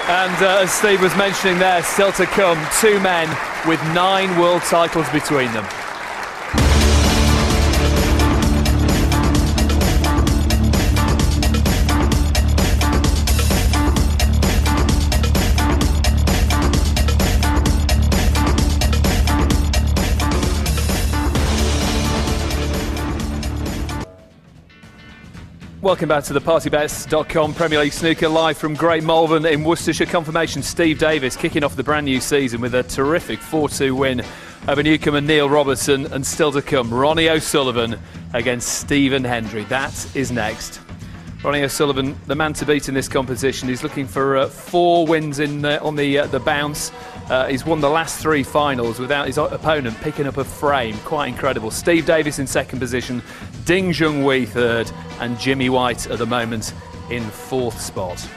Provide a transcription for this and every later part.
And as Steve was mentioning there, still to come, two men with 9 world titles between them. Welcome back to the partybets.com Premier League Snooker, live from Great Malvern in Worcestershire. Confirmation, Steve Davis kicking off the brand new season with a terrific 4-2 win over newcomer Neil Robertson, and still to come, Ronnie O'Sullivan against Stephen Hendry. That is next. Ronnie O'Sullivan, the man to beat in this competition. He's looking for 4 wins on the bounce. He's won the last 3 finals without his opponent picking up a frame. Quite incredible. Steve Davis in second position, Ding Junhui third, and Jimmy White at the moment in 4th spot.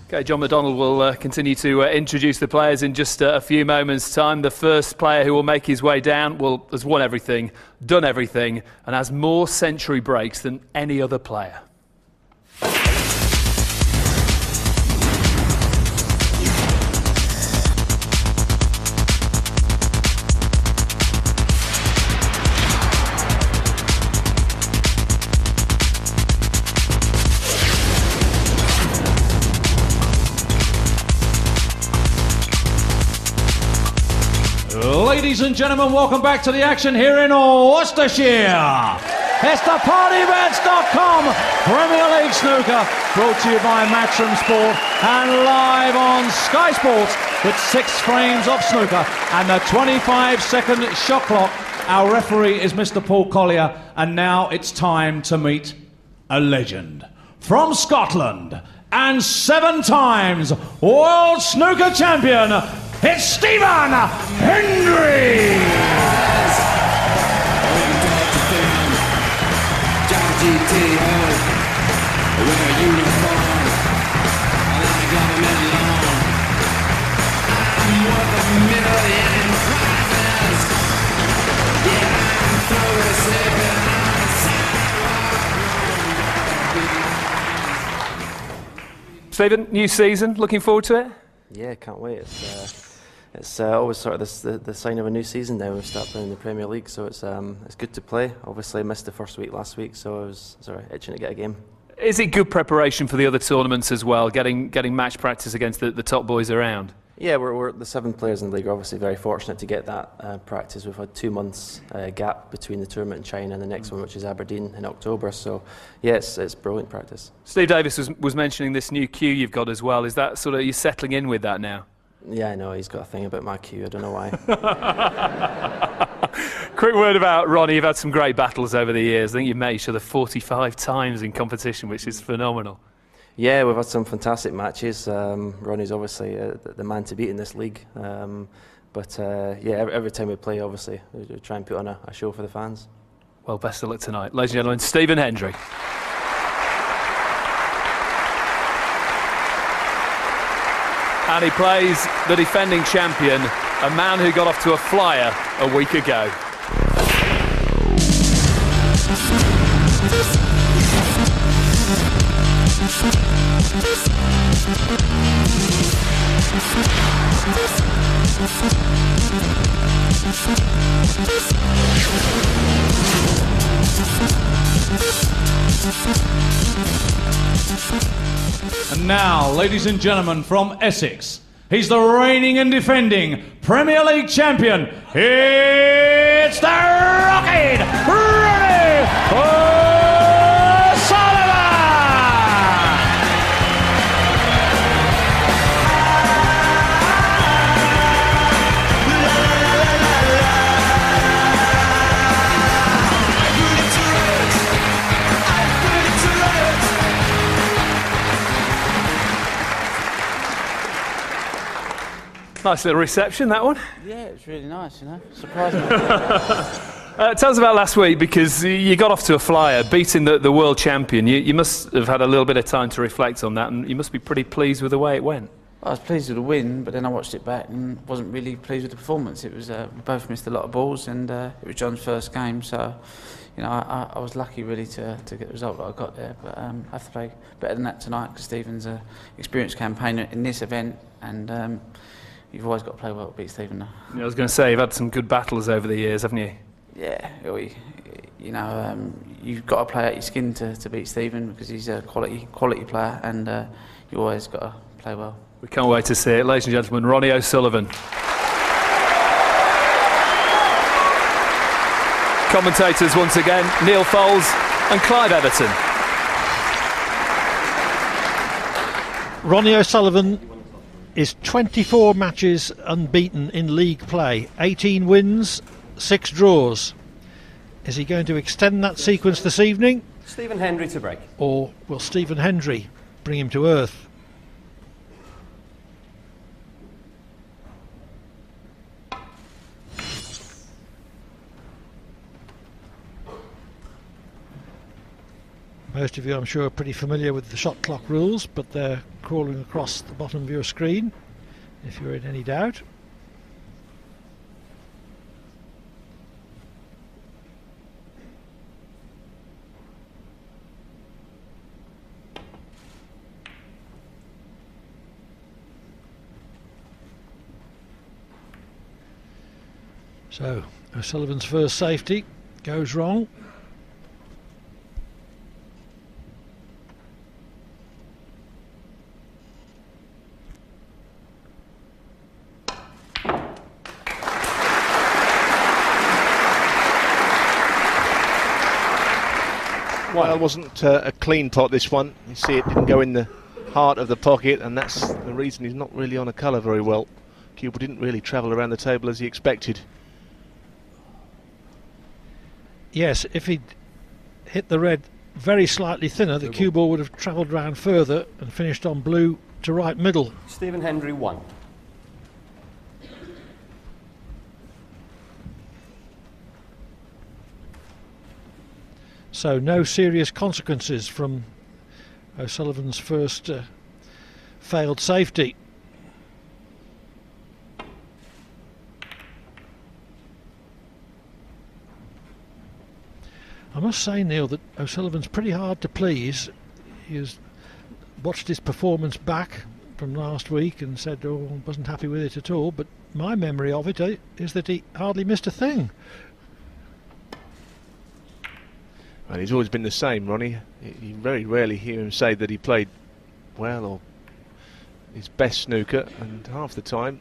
Okay, John McDonald will continue to introduce the players in just a few moments' time. The first player who will make his way down, well, has won everything, done everything, and has more century breaks than any other player. Ladies and gentlemen, welcome back to the action here in Worcestershire. It's the partybets.com Premier League Snooker, brought to you by Match04 and live on Sky Sports with 6 frames of snooker and the 25-second shot clock. Our referee is Mr. Paul Collier, and now it's time to meet a legend from Scotland and 7 times world snooker champion. It's Stephen Hendry! Stephen, new season, looking forward to it? Yeah, can't wait. It's always sort of the sign of a new season now. We've started playing in the Premier League, so it's good to play. Obviously, I missed the first week last week, so I was itching to get a game. Is it good preparation for the other tournaments as well, getting match practice against the top boys around? Yeah, we're the 7 players in the league are obviously very fortunate to get that practice. We've had 2 months gap between the tournament in China and the next one, which is Aberdeen in October. So, yeah, it's brilliant practice. Steve Davis was mentioning this new cue you've got as well. Is that sort of, you're settling in with that now? Yeah, I know, he's got a thing about my cue, I don't know why. Quick word about Ronnie. You've had some great battles over the years. I think you've met each other 45 times in competition, which is phenomenal. Yeah, we've had some fantastic matches. Ronnie's obviously the man to beat in this league. But every time we play, obviously, we try and put on a show for the fans. Well, best of luck tonight. Ladies and gentlemen, Stephen Hendry. And he plays the defending champion, a man who got off to a flyer a week ago. And now, ladies and gentlemen, from Essex, he's the reigning and defending Premier League champion. It's the Rocket Ronnie O'Sullivan! Nice little reception, that one. Yeah, it was really nice, you know. Surprised me. Tell us about last week, because you got off to a flyer, beating the world champion. You must have had a little bit of time to reflect on that, and you must be pretty pleased with the way it went. I was pleased with the win, but then I watched it back and wasn't really pleased with the performance. It was we both missed a lot of balls, and it was John's first game, so you know, I was lucky really to get the result that I got there, but I have to play better than that tonight because Stephen's an experienced campaigner in this event, and you've always got to play well to beat Stephen. I was going to say, you've had some good battles over the years, haven't you? Yeah, you know, you've got to play out your skin to beat Stephen because he's a quality player, and you always got to play well. We can't wait to see it. Ladies and gentlemen, Ronnie O'Sullivan. Commentators once again, Neil Foles and Clive Everton. Ronnie O'Sullivan is 24 matches unbeaten in league play, 18 wins, 6 draws. Is he going to extend that sequence this evening? Stephen Hendry to break. Or will Stephen Hendry bring him to earth? Most of you, I'm sure, are pretty familiar with the shot clock rules, but they're crawling across the bottom of your screen, if you're in any doubt. So, O'Sullivan's first safety goes wrong. Well, it wasn't a clean pot, this one. You see it didn't go in the heart of the pocket, and that's the reason he's not really on a colour very well. Cuba didn't really travel around the table as he expected. Yes, if he'd hit the red very slightly thinner, the cue ball would have travelled round further and finished on blue to right middle. Stephen Hendry 1. So no serious consequences from O'Sullivan's first failed safety. I must say, Neil, that O'Sullivan's pretty hard to please. He has watched his performance back from last week and said, oh, wasn't happy with it at all, but my memory of it is that he hardly missed a thing. Well, he's always been the same, Ronnie. You very rarely hear him say that he played well or his best snooker, and half the time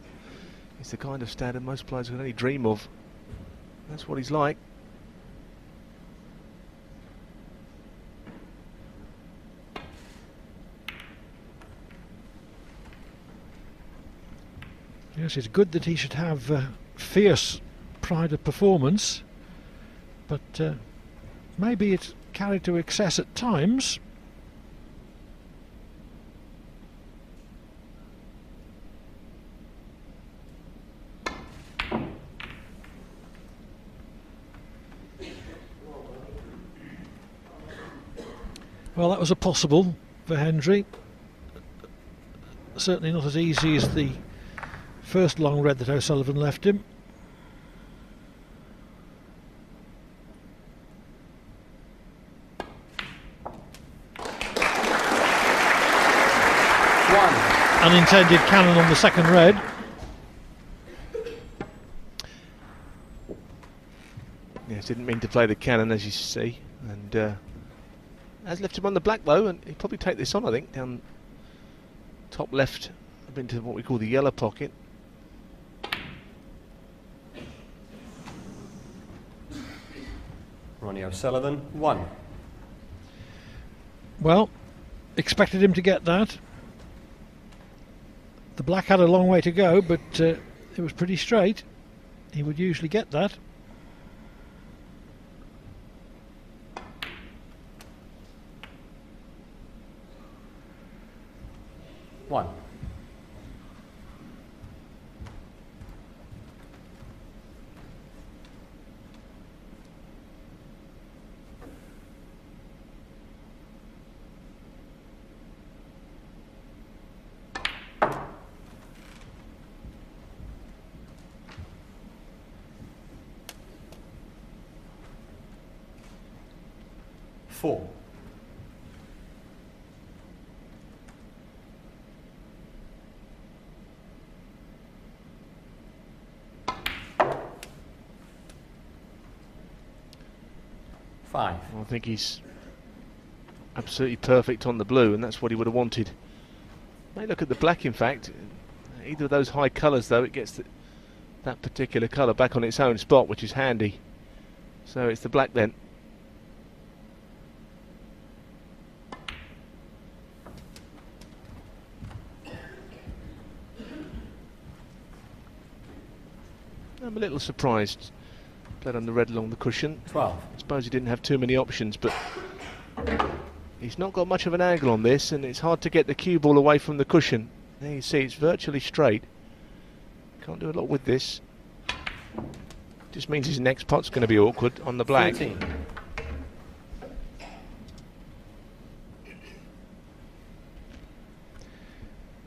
it's the kind of standard most players could only dream of. That's what he's like. Yes, it's good that he should have fierce pride of performance, but maybe it's carried to excess at times. Well, that was a possible for Hendry. Certainly not as easy as the first long red that O'Sullivan left him. Unintended cannon on the second red. Yes, didn't mean to play the cannon, as you see, and has left him on the black though, and he'll probably take this on, I think, down top left up into what we call the yellow pocket. Ronnie O'Sullivan 1. Well, expected him to get that. The black had a long way to go, but it was pretty straight. He would usually get that. One. 4. Five. I think he's absolutely perfect on the blue, and that's what he would have wanted. May look at the black, in fact. Either of those high colours, though, it gets that particular colour back on its own spot, which is handy. So it's the black then. I'm a little surprised. Played on the red along the cushion. 12. I suppose he didn't have too many options, but he's not got much of an angle on this, and it's hard to get the cue ball away from the cushion. There you see, it's virtually straight. Can't do a lot with this. Just means his next pot's going to be awkward on the black. 13.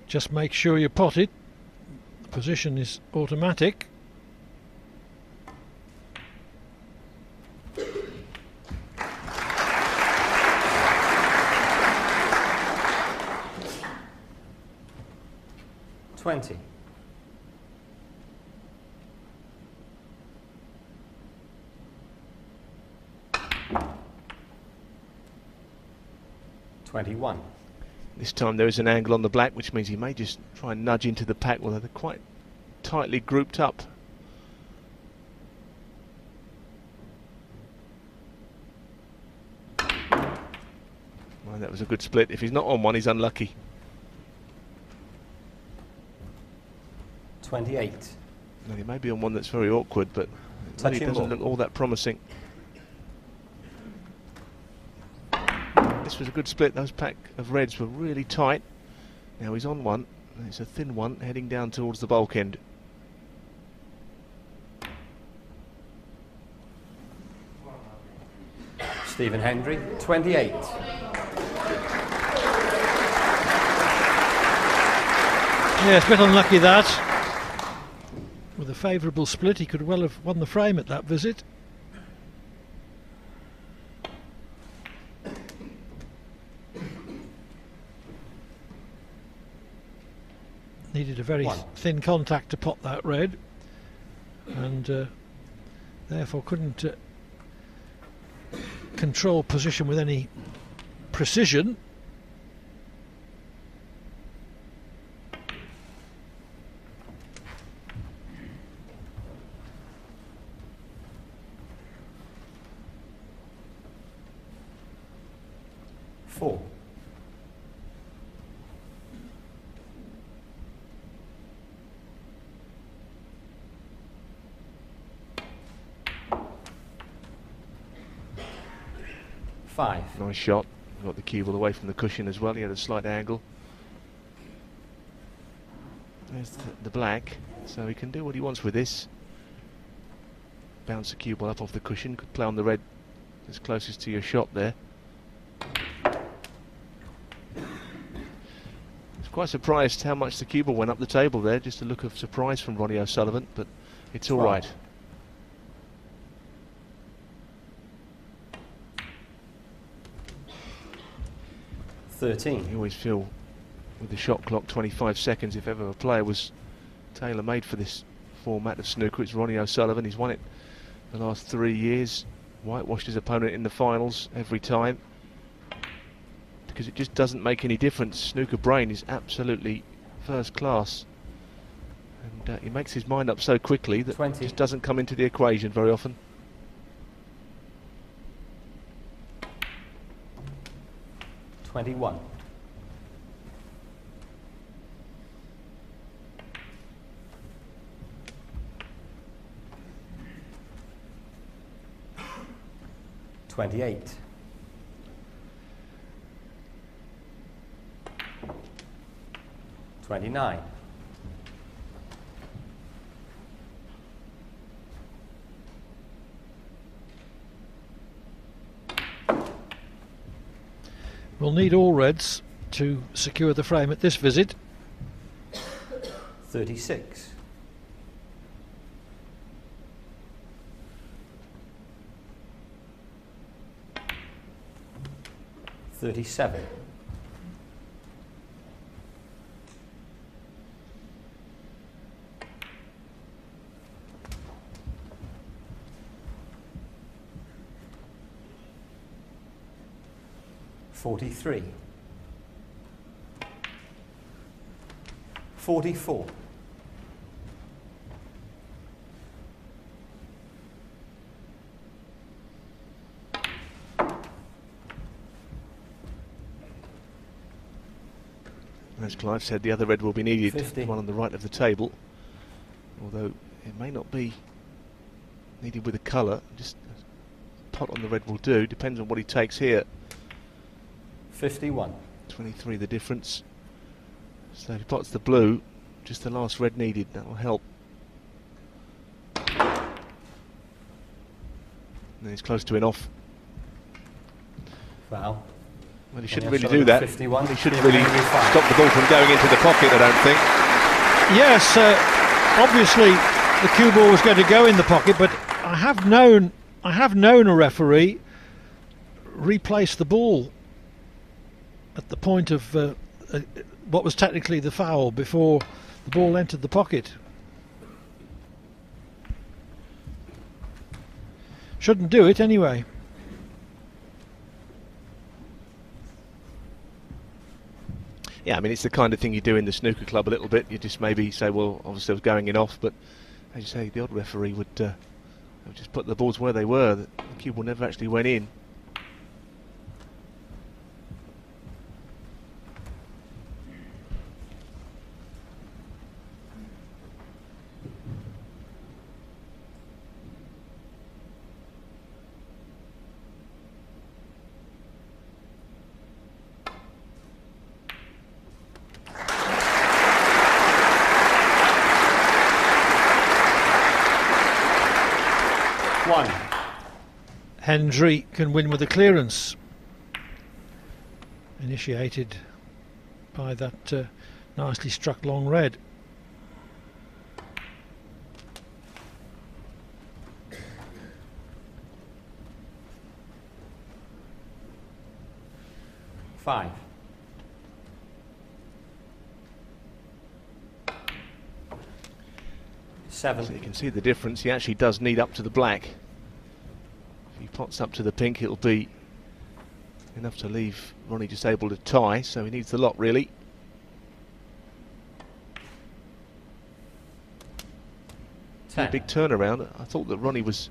Just make sure you pot it. The position is automatic. $20. 21. This time there is an angle on the black, which means he may just try and nudge into the pack, although they're quite tightly grouped up. Well, that was a good split. If he's not on one, he's unlucky. 28. Well, he may be on one that's very awkward, but it really Touching doesn't ball. look all that promising. This was a good split. Those pack of reds were really tight. Now he's on one. It's a thin one heading down towards the bulk end. Stephen Hendry, 28. Yeah, it's a bit unlucky that. With a favourable split, he could well have won the frame at that visit. Needed a very thin contact to pot that red, and therefore couldn't control position with any precision. Four. Five. Nice shot. Got the cue ball away from the cushion as well. He had a slight angle. There's the black, so he can do what he wants with this. Bounce the cue ball up off the cushion. Could play on the red as closest to your shot there. Quite surprised how much the cue ball went up the table there. Just a look of surprise from Ronnie O'Sullivan, but it's all right. $13. You always feel with the shot clock 25 seconds, if ever a player was tailor-made for this format of snooker, it's Ronnie O'Sullivan. He's won it the last 3 years, whitewashed his opponent in the finals every time, because it just doesn't make any difference. Snooker brain is absolutely first class, and he makes his mind up so quickly that 20. just doesn't come into the equation very often. $21. $28. $29. We'll need all reds to secure the frame at this visit. 36. 37. $43. 44. As Clive said, the other red will be needed, 50. one on the right of the table, although it may not be needed with a colour. Just a pot on the red will do, depends on what he takes here. 51. 23 the difference. So if he pots the blue, just the last red needed, that will help. And he's close to an off. Foul. Well, he shouldn't And really do that. 51. He shouldn't really stop the ball from going into the pocket, I don't think. Yes, obviously the cue ball was going to go in the pocket, but I have known a referee replace the ball at the point of what was technically the foul before the ball entered the pocket. Shouldn't do it anyway. Yeah, I mean, it's the kind of thing you do in the snooker club a little bit. You just maybe say, well, obviously I was going in off, but as you say, the odd referee would just put the balls where they were. The cue ball never actually went in. Hendry can win with a clearance, initiated by that nicely struck long red. Five. Seven. So you can see the difference. He actually does need up to the black. If he pots up to the pink, it'll be enough to leave Ronnie just able to tie, so he needs the lot really. A big turnaround. I thought that Ronnie was,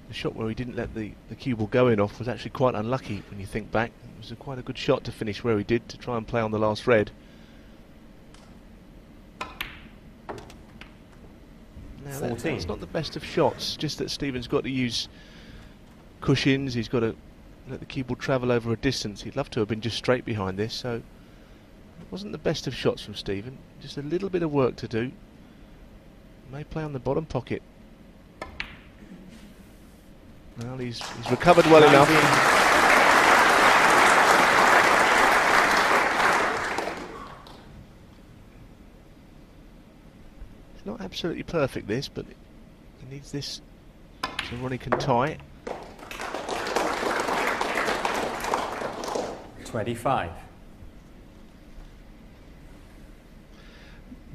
the shot where he didn't let the cue ball go in off was actually quite unlucky when you think back. It was quite a good shot to finish where he did, to try and play on the last red. Now that's not the best of shots, just that Stephen's got to use cushions, he's got to let the cue ball travel over a distance. He'd love to have been just straight behind this, so it wasn't the best of shots from Stephen. Just a little bit of work to do. May play on the bottom pocket. Well, he's recovered well enough. It's not absolutely perfect this, but he needs this so Ronnie can tie. 25.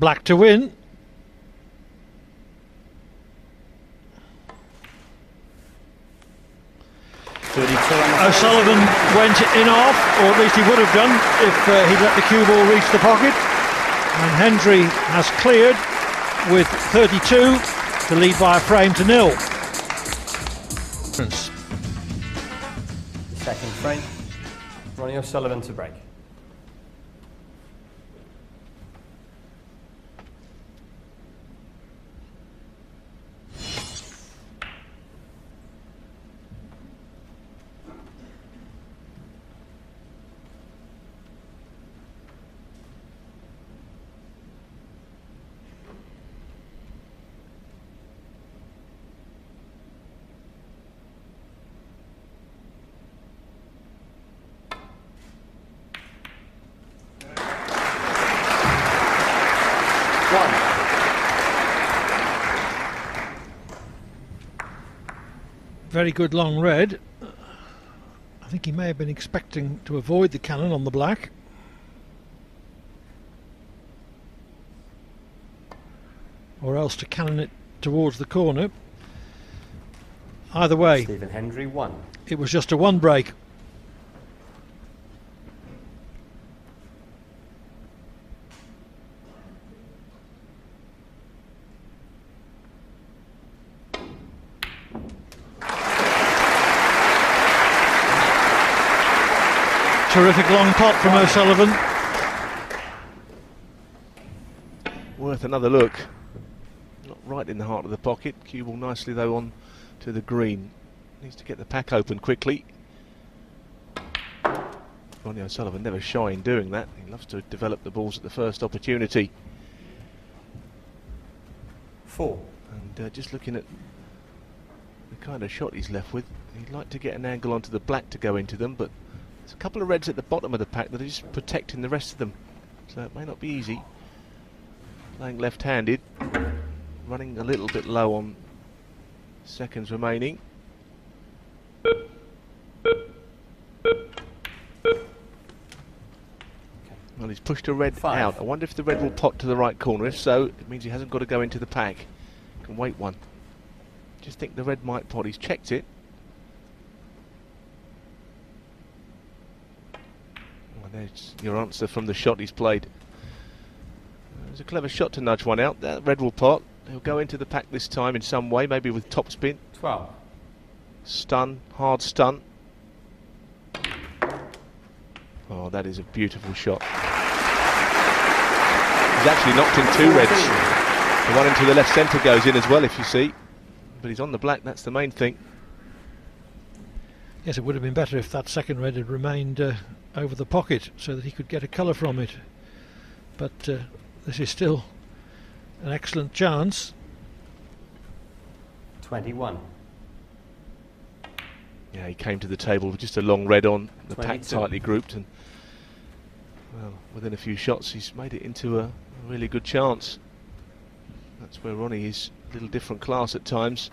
Black to win. O'Sullivan went in off, or at least he would have done if he'd let the cue ball reach the pocket. And Hendry has cleared with 32 to lead by a frame to nil. Second frame. Ronnie O'Sullivan to break. Very good long red. I think he may have been expecting to avoid the cannon on the black. Or else to cannon it towards the corner. Either way, Stephen Hendry, 1. it was just a one break. Terrific long pot from O'Sullivan. Worth another look. Not right in the heart of the pocket. Cue ball nicely though on to the green. Needs to get the pack open quickly. Ronnie O'Sullivan never shy in doing that. He loves to develop the balls at the first opportunity. 4. And just looking at the kind of shot he's left with, he'd like to get an angle onto the black to go into them, but there's a couple of reds at the bottom of the pack that are just protecting the rest of them, so it may not be easy. Playing left-handed, running a little bit low on seconds remaining. Well, he's pushed a red 5. out. I wonder if the red will pot to the right corner. If so, it means he hasn't got to go into the pack. Can wait one. Just think the red might pot. He's checked it. Well, there's your answer from the shot he's played. It was a clever shot to nudge one out. That red will pot. He'll go into the pack this time in some way, maybe with top spin. 12. Stun, hard stun. Oh, that is a beautiful shot. He's actually knocked in 2 reds. The one into the left centre goes in as well, if you see. But he's on the black, that's the main thing. Yes, it would have been better if that second red had remained over the pocket so that he could get a colour from it. But this is still an excellent chance. 21. Yeah, he came to the table with just a long red on, the 22. pack tightly grouped, and well, within a few shots he's made it into a really good chance. That's where Ronnie is a little different class at times.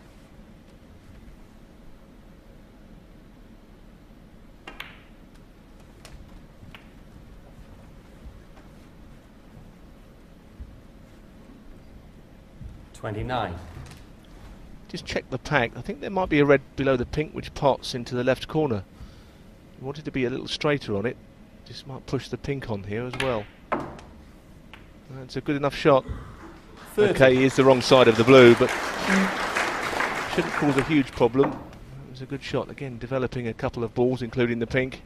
Just check the pack. I think there might be a red below the pink which pots into the left corner. You wanted to be a little straighter on it. Just might push the pink on here as well. That's a good enough shot. 30. Okay, he is the wrong side of the blue, but shouldn't cause a huge problem. It was a good shot. Again, developing a couple of balls, including the pink.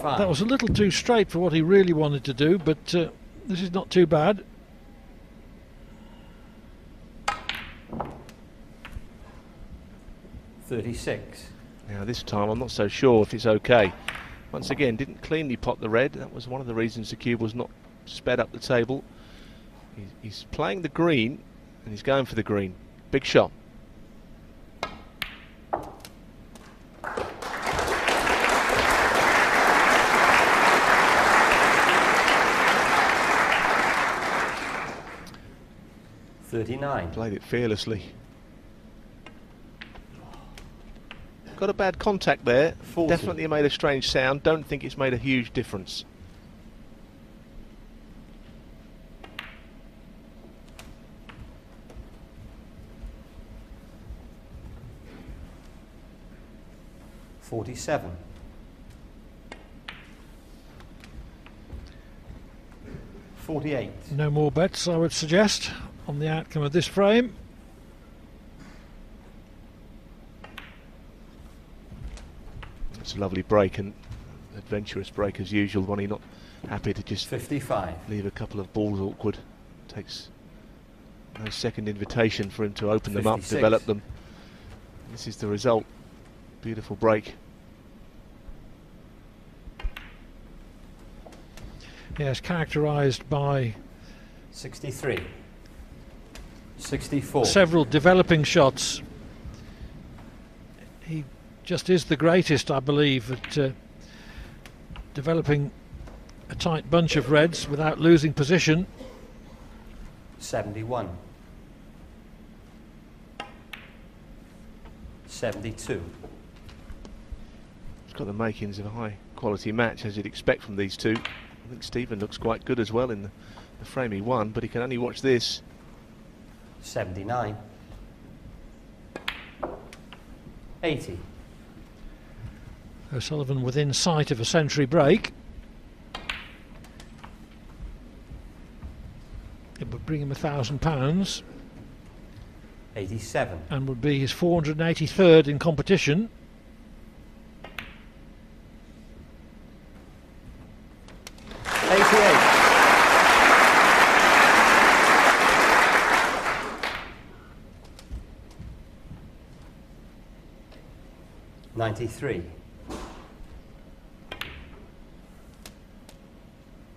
That was a little too straight for what he really wanted to do, but this is not too bad. Now this time I'm not so sure if it's okay. Once again, didn't cleanly pot the red. That was one of the reasons the cube was not sped up the table. He's playing the green and he's going for the green. Big shot. Played it fearlessly. Got a bad contact there. 40. Definitely made a strange sound. Don't think it's made a huge difference. $47. $48. No more bets, I would suggest, on the outcome of this frame. It's a lovely break, and adventurous break as usual. Ronnie not happy to just 55. leave a couple of balls awkward. Takes no second invitation for him to open them up, 56. develop them. This is the result. Beautiful break. Yes, characterised by 63. 64. several developing shots. He just is the greatest, I believe, at developing a tight bunch of reds without losing position. 71. 72. It's got the makings of a high quality match, as you'd expect from these two. I think Stephen looks quite good as well in the frame he won, but he can only watch this. 79. 80. O'Sullivan within sight of a century break. It would bring him £1,000 87. and would be his 483rd in competition. 88. 93.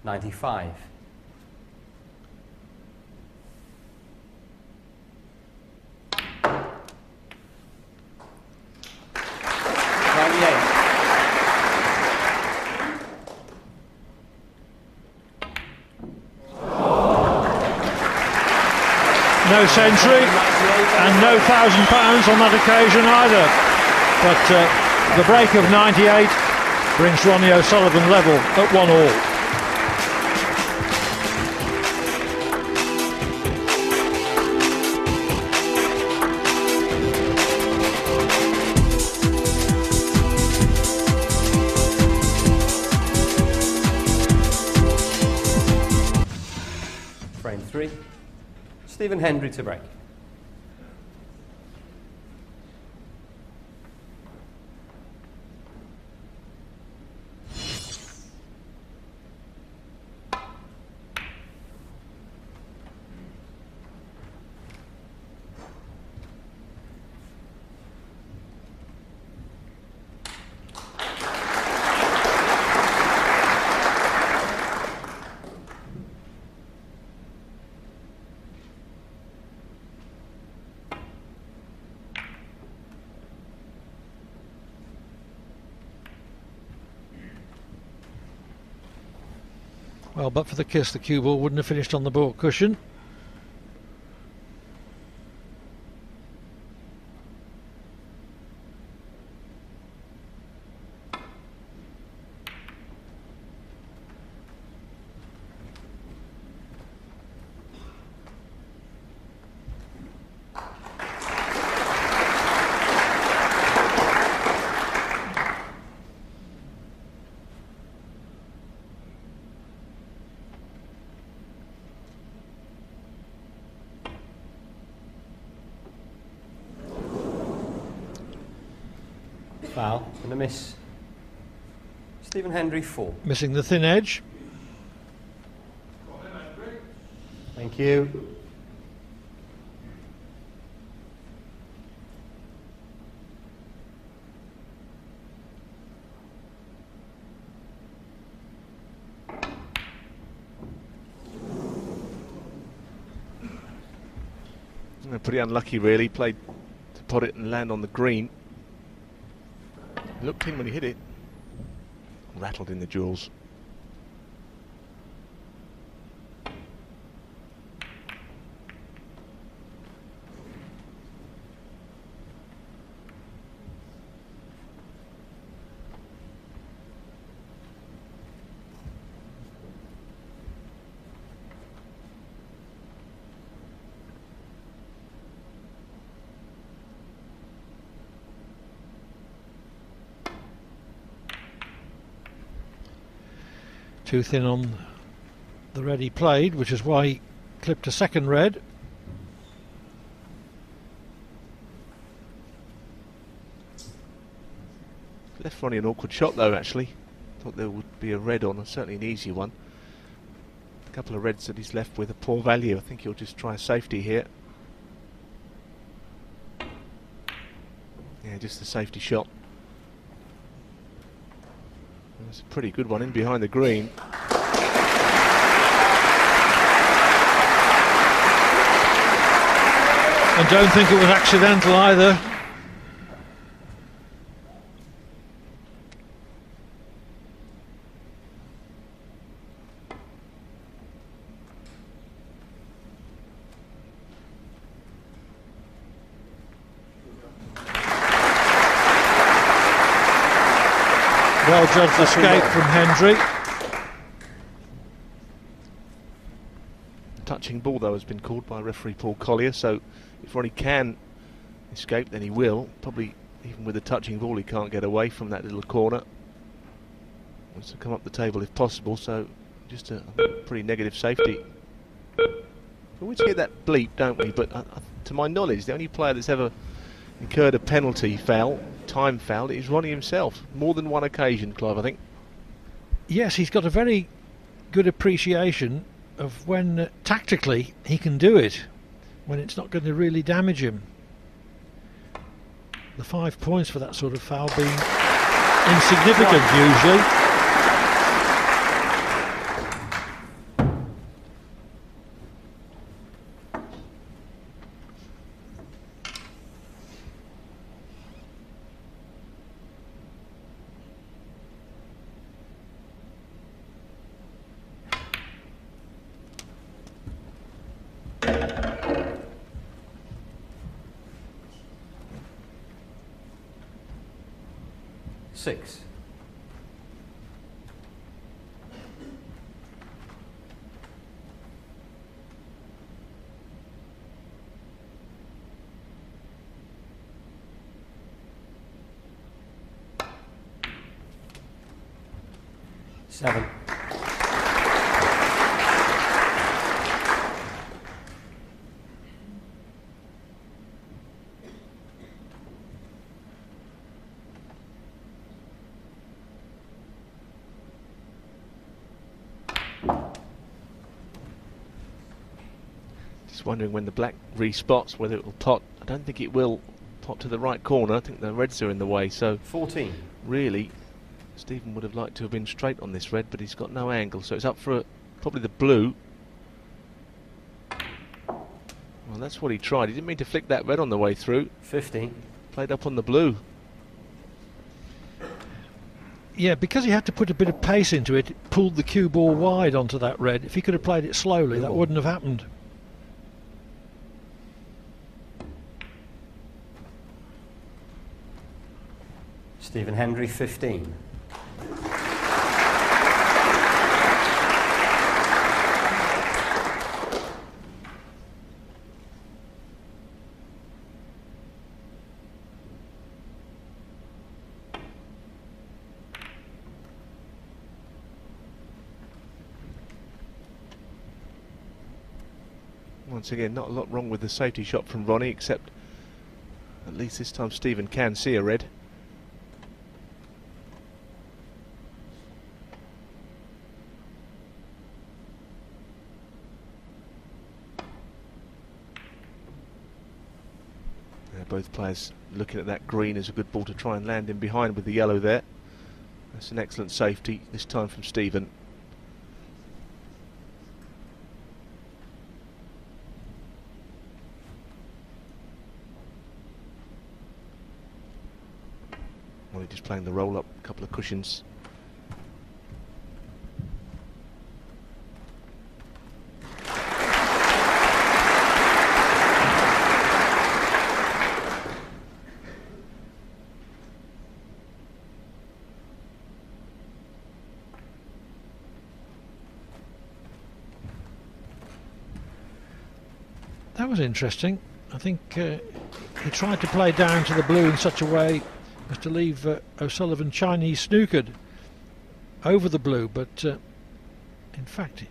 95. 98. No century and no £1,000 on that occasion either. But the break of 98 brings Ronnie O'Sullivan level at 1-all. Frame 3. Stephen Hendry to break. Well, but for the kiss, the cue ball wouldn't have finished on the baulk cushion. Foul and a miss. Stephen Hendry 4. Missing the thin edge. Thank you. Pretty unlucky really, played to pot it and land on the green. Looked in when he hit it. Rattled in the jewels. Too thin on the red he played, which is why he clipped a second red. Left Ronnie an awkward shot though, actually. Thought there would be a red on, certainly an easy one. A couple of reds that he's left with a poor value. I think he'll just try a safety here. Yeah, just a safety shot. That's a pretty good one in behind the green. And don't think it was accidental either. Well judged escape from Hendry. Touching ball, though, has been called by referee Paul Collier, so if Ronnie can escape, then he will. Probably, even with a touching ball, he can't get away from that little corner. Wants to come up the table if possible, so just a pretty negative safety. We always hear that bleep, don't we? But to my knowledge, the only player that's ever incurred a penalty foul, time foul, is Ronnie himself. More than one occasion, Clive, I think. Yes, he's got a very good appreciation of when tactically he can do it, when it's not going to really damage him. The 5 points for that sort of foul being insignificant usually. Six. Seven. Just wondering when the black respots whether it will pot. I don't think it will pot to the right corner. I think the reds are in the way, so 14. Really Stephen would have liked to have been straight on this red, but he's got no angle, so it's up for probably the blue. Well, that's what he tried. He didn't mean to flick that red on the way through. 15. Played up on the blue. Yeah, because he had to put a bit of pace into it, it pulled the cue ball wide onto that red. If he could have played it slowly, that wouldn't have happened. Stephen Hendry, 15. Once again, not a lot wrong with the safety shot from Ronnie, except at least this time Stephen can see a red. Both players looking at that green as a good ball to try and land in behind with the yellow there. That's an excellent safety, this time from Stephen. Well, just playing the roll up, a couple of cushions. That was interesting. I think he tried to play down to the blue in such a way as to leave O'Sullivan Chinese snookered over the blue, but in fact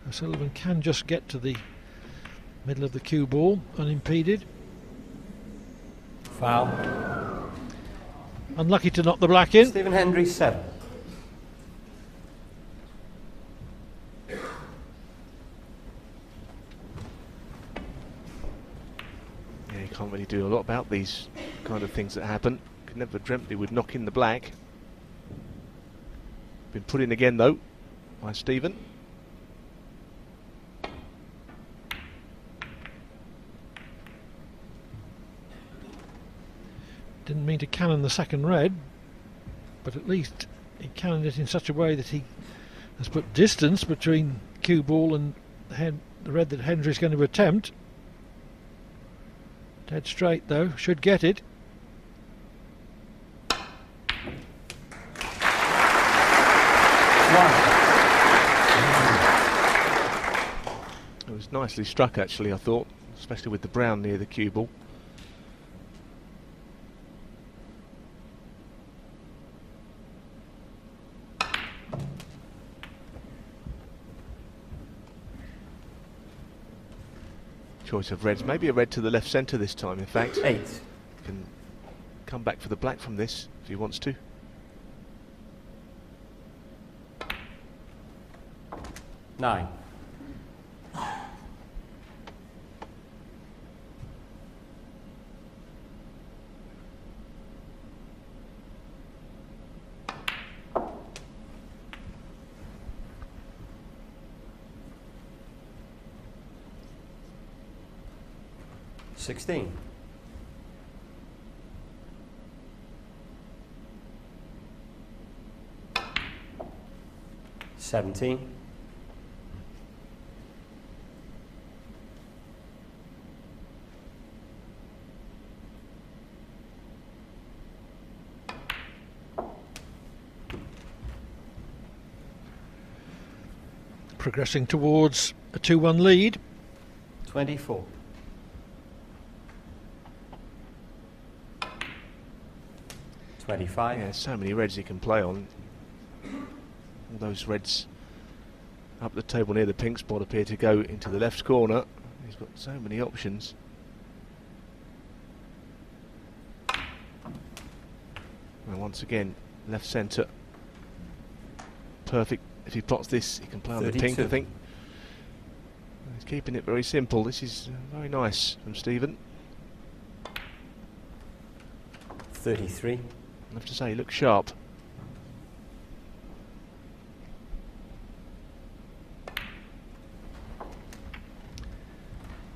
O'Sullivan can just get to the middle of the cue ball unimpeded. Foul. Unlucky to knock the black in. Stephen Hendry, 7. Can't really do a lot about these kind of things that happen. Could never have dreamt they would knock in the black. Been put in again though by Stephen. Didn't mean to cannon the second red, but at least he cannoned it in such a way that he has put distance between cue ball and the red that Hendry's going to attempt. Dead straight though, should get it. nicely struck actually, I thought, especially with the brown near the cue ball. Choice of reds, maybe a red to the left centre this time, in fact. 8. Can come back for the black from this if he wants to. 9. $16. 17. 'Progressing towards a 2-1 lead. 24. 25. Yeah, so many reds he can play on. All those reds up the table near the pink spot appear to go into the left corner. He's got so many options. And once again, left centre. Perfect. If he plots this, he can play on the pink, I think. He's keeping it very simple. This is very nice from Stephen. 33. I have to say, he looks sharp.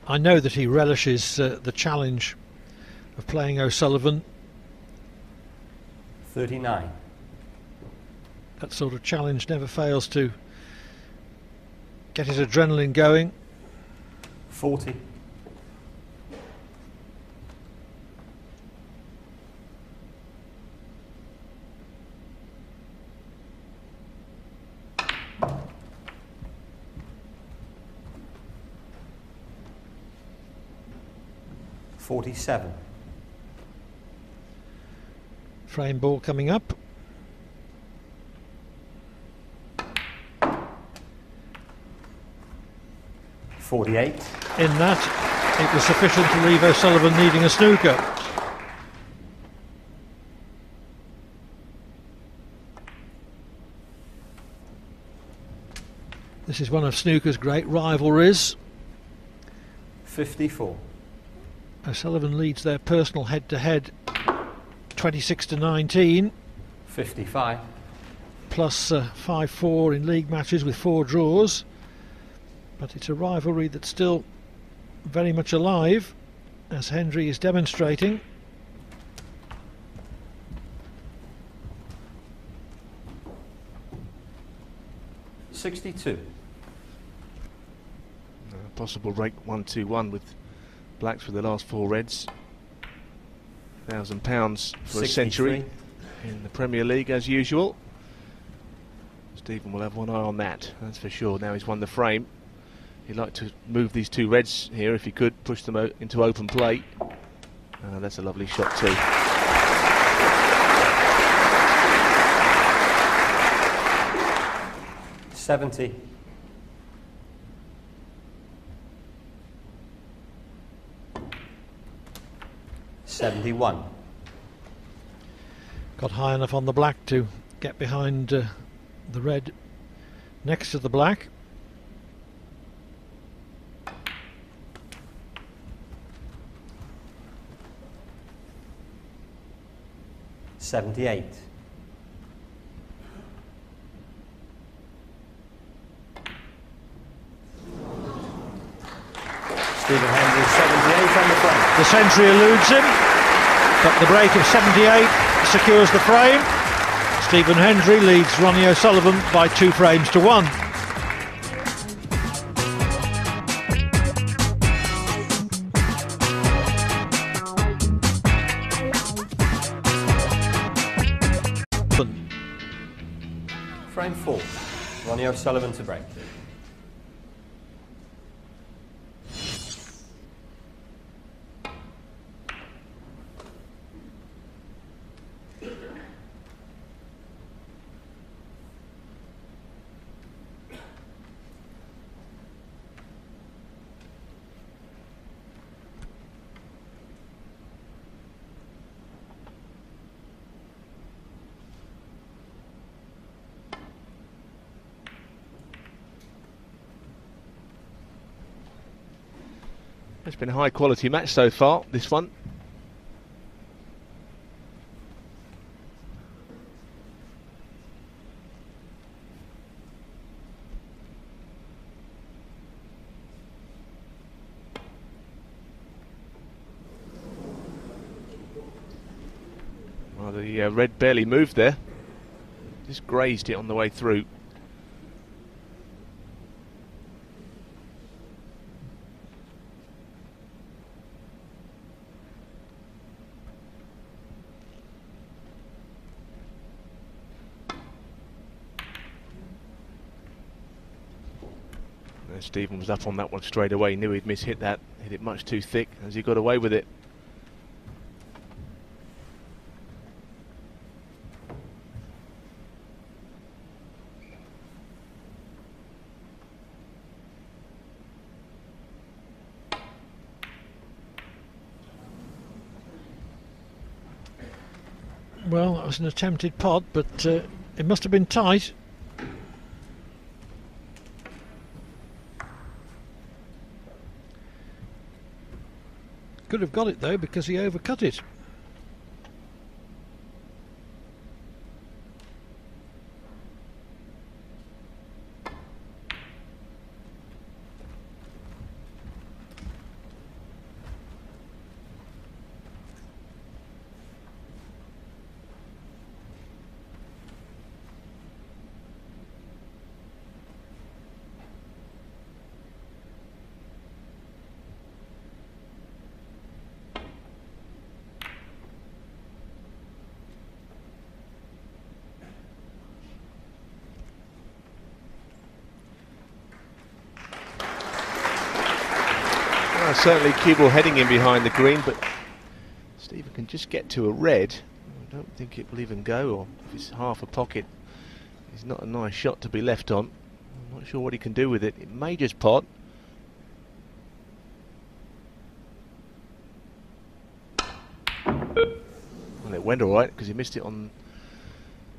I know that he relishes the challenge of playing O'Sullivan. 39. That sort of challenge never fails to get his adrenaline going. 40. 47. Frame ball coming up. $48. In that, it was sufficient to leave O'Sullivan needing a snooker. This is one of snooker's great rivalries. 54. O'Sullivan leads their personal head-to-head 26-19. 55. Plus 5-4 in league matches with 4 draws. But it's a rivalry that's still very much alive, as Hendry is demonstrating. $62. Possible rake 1-2-1 with blacks for the last 4 reds. £1,000 for 63. a century in the Premier League as usual. Stephen will have one eye on that, that's for sure. Now he's won the frame. He'd like to move these 2 reds here if he could, push them into open play. That's a lovely shot too. $70. 71. Got high enough on the black to get behind the red next to the black. $78. Stephen Hendry, 78 on the frame. The century eludes him, but the break of 78 secures the frame. Stephen Hendry leads Ronnie O'Sullivan by 2 frames to 1. Frame 4. Ronnie O'Sullivan to break. It's been a high quality match so far, this one. Well, the red barely moved there. Just grazed it on the way through. Stephen was up on that one straight away, knew he'd miss-hit that, hit it much too thick as he got away with it. Well, that was an attempted pot, but it must have been tight. Could have got it though, because he overcut it. Certainly cue ball heading in behind the green, but Stephen can just get to a red. I don't think it will even go, or if it's half a pocket, it's not a nice shot to be left on. I'm not sure what he can do with it. It may just pot. Well, it went alright because he missed it on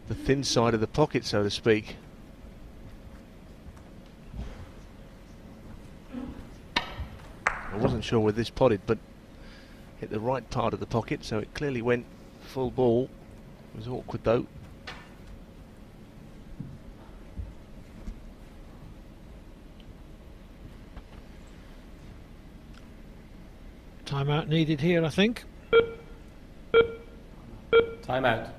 the thin side of the pocket, so to speak. I wasn't sure where this potted, but hit the right part of the pocket, so it clearly went full ball. It was awkward though. Timeout needed here, I think. Timeout.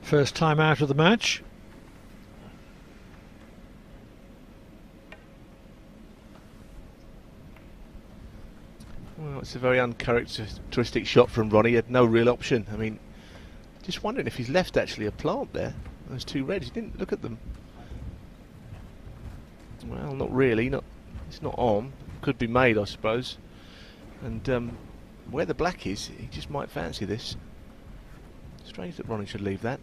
First time out of the match. Well, it's a very uncharacteristic shot from Ronnie. He had no real option. I mean, just wondering if he's left actually a plant there. Those two reds, he didn't look at them. Well, not really. It's not on. Could be made, I suppose. And where the black is, he just might fancy this. Strange that Ronnie should leave that.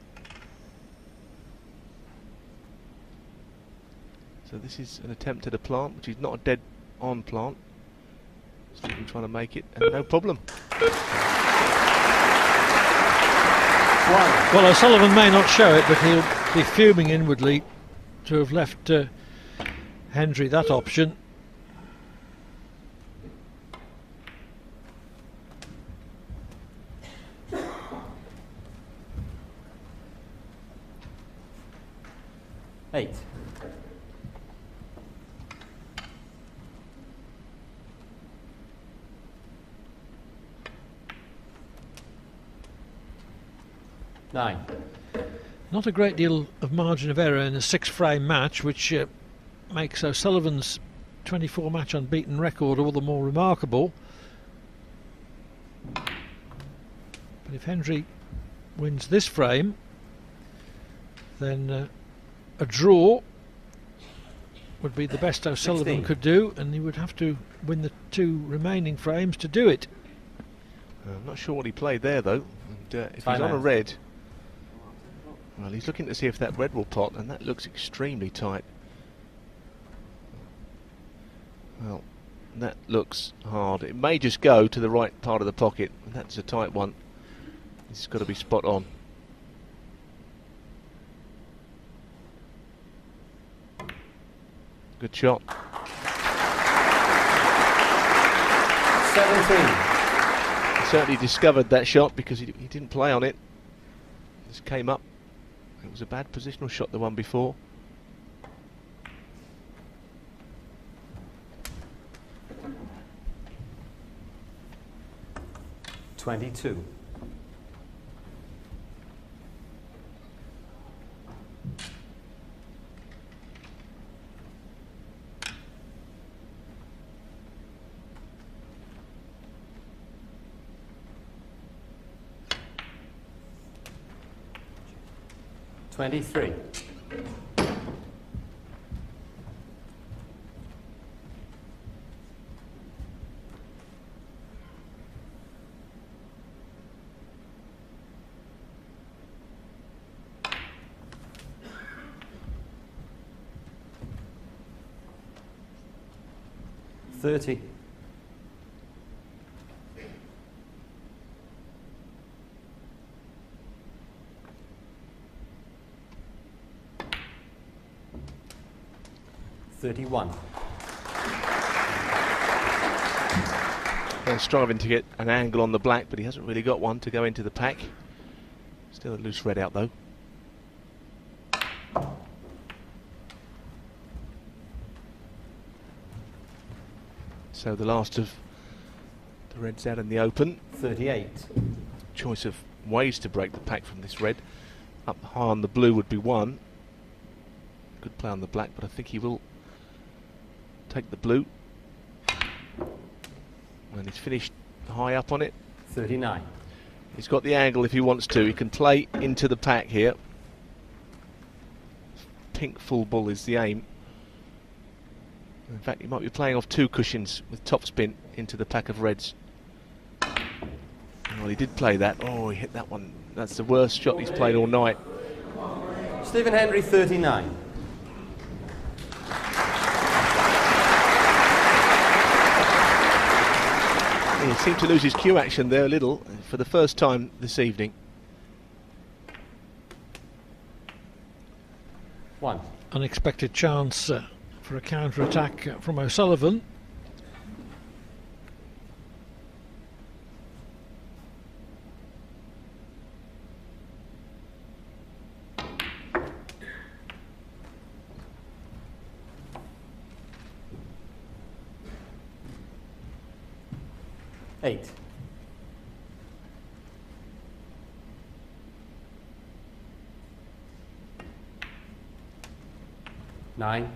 So this is an attempt at a plant, which is not a dead-on plant. Stephen trying to make it, and no problem. Well, O'Sullivan may not show it, but he'll be fuming inwardly to have left Hendry that option. Eight. Nine. Not a great deal of margin of error in a 6-frame match, which makes O'Sullivan's 24 match unbeaten record all the more remarkable. But if Hendry wins this frame, then a draw would be the best O'Sullivan 16. could do, and he would have to win the 2 remaining frames to do it. I'm not sure what he played there though. And, if he's on a red, well, he's looking to see if that red will pot, and that looks extremely tight. Well, that looks hard. It may just go to the right part of the pocket. And that's a tight one. It's got to be spot on. Good shot. 17. He certainly discovered that shot because he didn't play on it. Just came up. It was a bad positional shot, the one before. $22. $23. $30. $31. Striving to get an angle on the black, but he hasn't really got one to go into the pack. Still a loose red out though. So the last of the reds out in the open. 38. Choice of ways to break the pack from this red. Up high on the blue would be one. Good play on the black, but I think he will take the blue. And he's finished high up on it. 39. He's got the angle if he wants to. He can play into the pack here. Pink full bull is the aim. In fact, he might be playing off two cushions with topspin into the pack of reds. Well, he did play that. Oh, he hit that one. That's the worst shot he's played all night. Stephen Hendry, 39. He seemed to lose his cue action there a little for the first time this evening. 1. Unexpected chance for a counter-attack from O'Sullivan. $8. $9.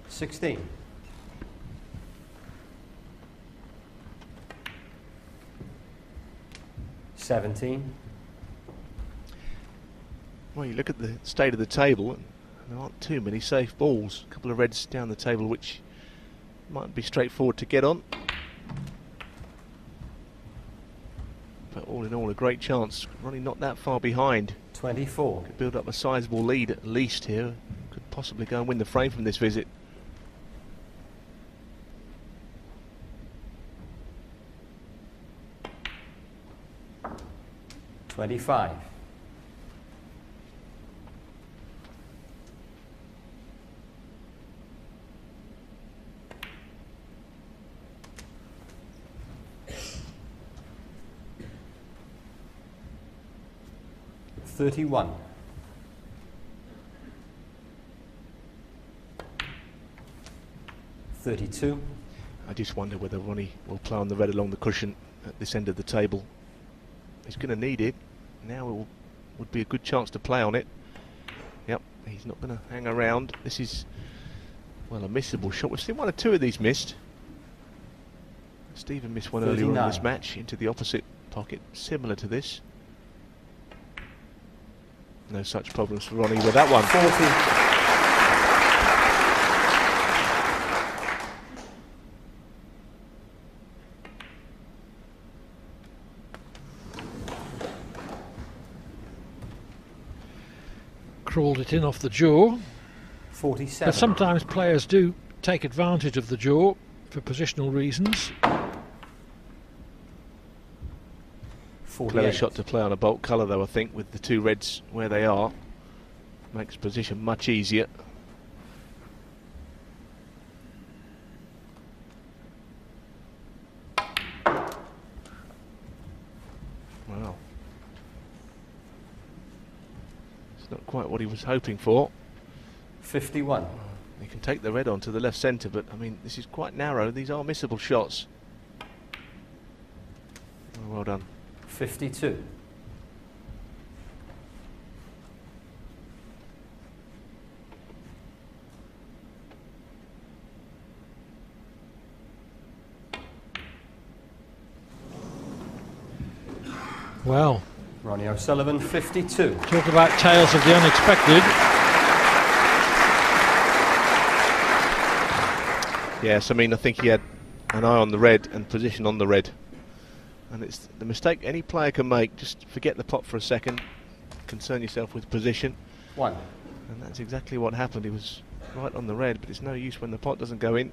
$16. $17. Well, you look at the state of the table, and there aren't too many safe balls. A couple of reds down the table, which might be straightforward to get on. But all in all, a great chance. Ronnie not that far behind. 24. Could build up a sizable lead at least here. Could possibly go and win the frame from this visit. 25. $31. $32. I just wonder whether Ronnie will play on the red along the cushion at this end of the table. He's going to need it. Now it would be a good chance to play on it. Yep, he's not going to hang around. This is, well, a missable shot. We've seen one or two of these missed. Stephen missed one 39. earlier in this match into the opposite pocket, similar to this. No such problems for Ronnie with that one. 40. Crawled it in off the jaw. 47. But sometimes players do take advantage of the jaw for positional reasons. 48. Clever shot to play on a bolt colour though, I think, with the two reds where they are. Makes position much easier. Wow. It's not quite what he was hoping for. 51. He can take the red on to the left centre, but I mean, this is quite narrow. These are missable shots. Oh, well done. 52. Well, Ronnie O'Sullivan, 52. talk about tales of the unexpected. Yes, I mean, I think he had an eye on the red and position on the red. And it's the mistake any player can make. Just forget the pot for a second. Concern yourself with position. 1. And that's exactly what happened. He was right on the red, but it's no use when the pot doesn't go in.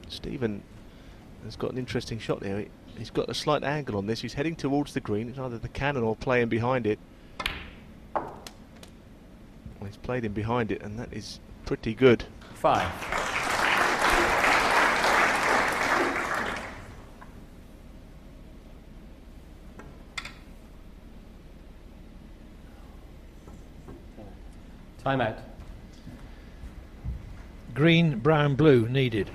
Stephen has got an interesting shot here. He's got a slight angle on this. He's heading towards the green. It's either the cannon or playing behind it. Well, he's played in behind it, and that is pretty good. 5. Time out. Green, brown, blue needed.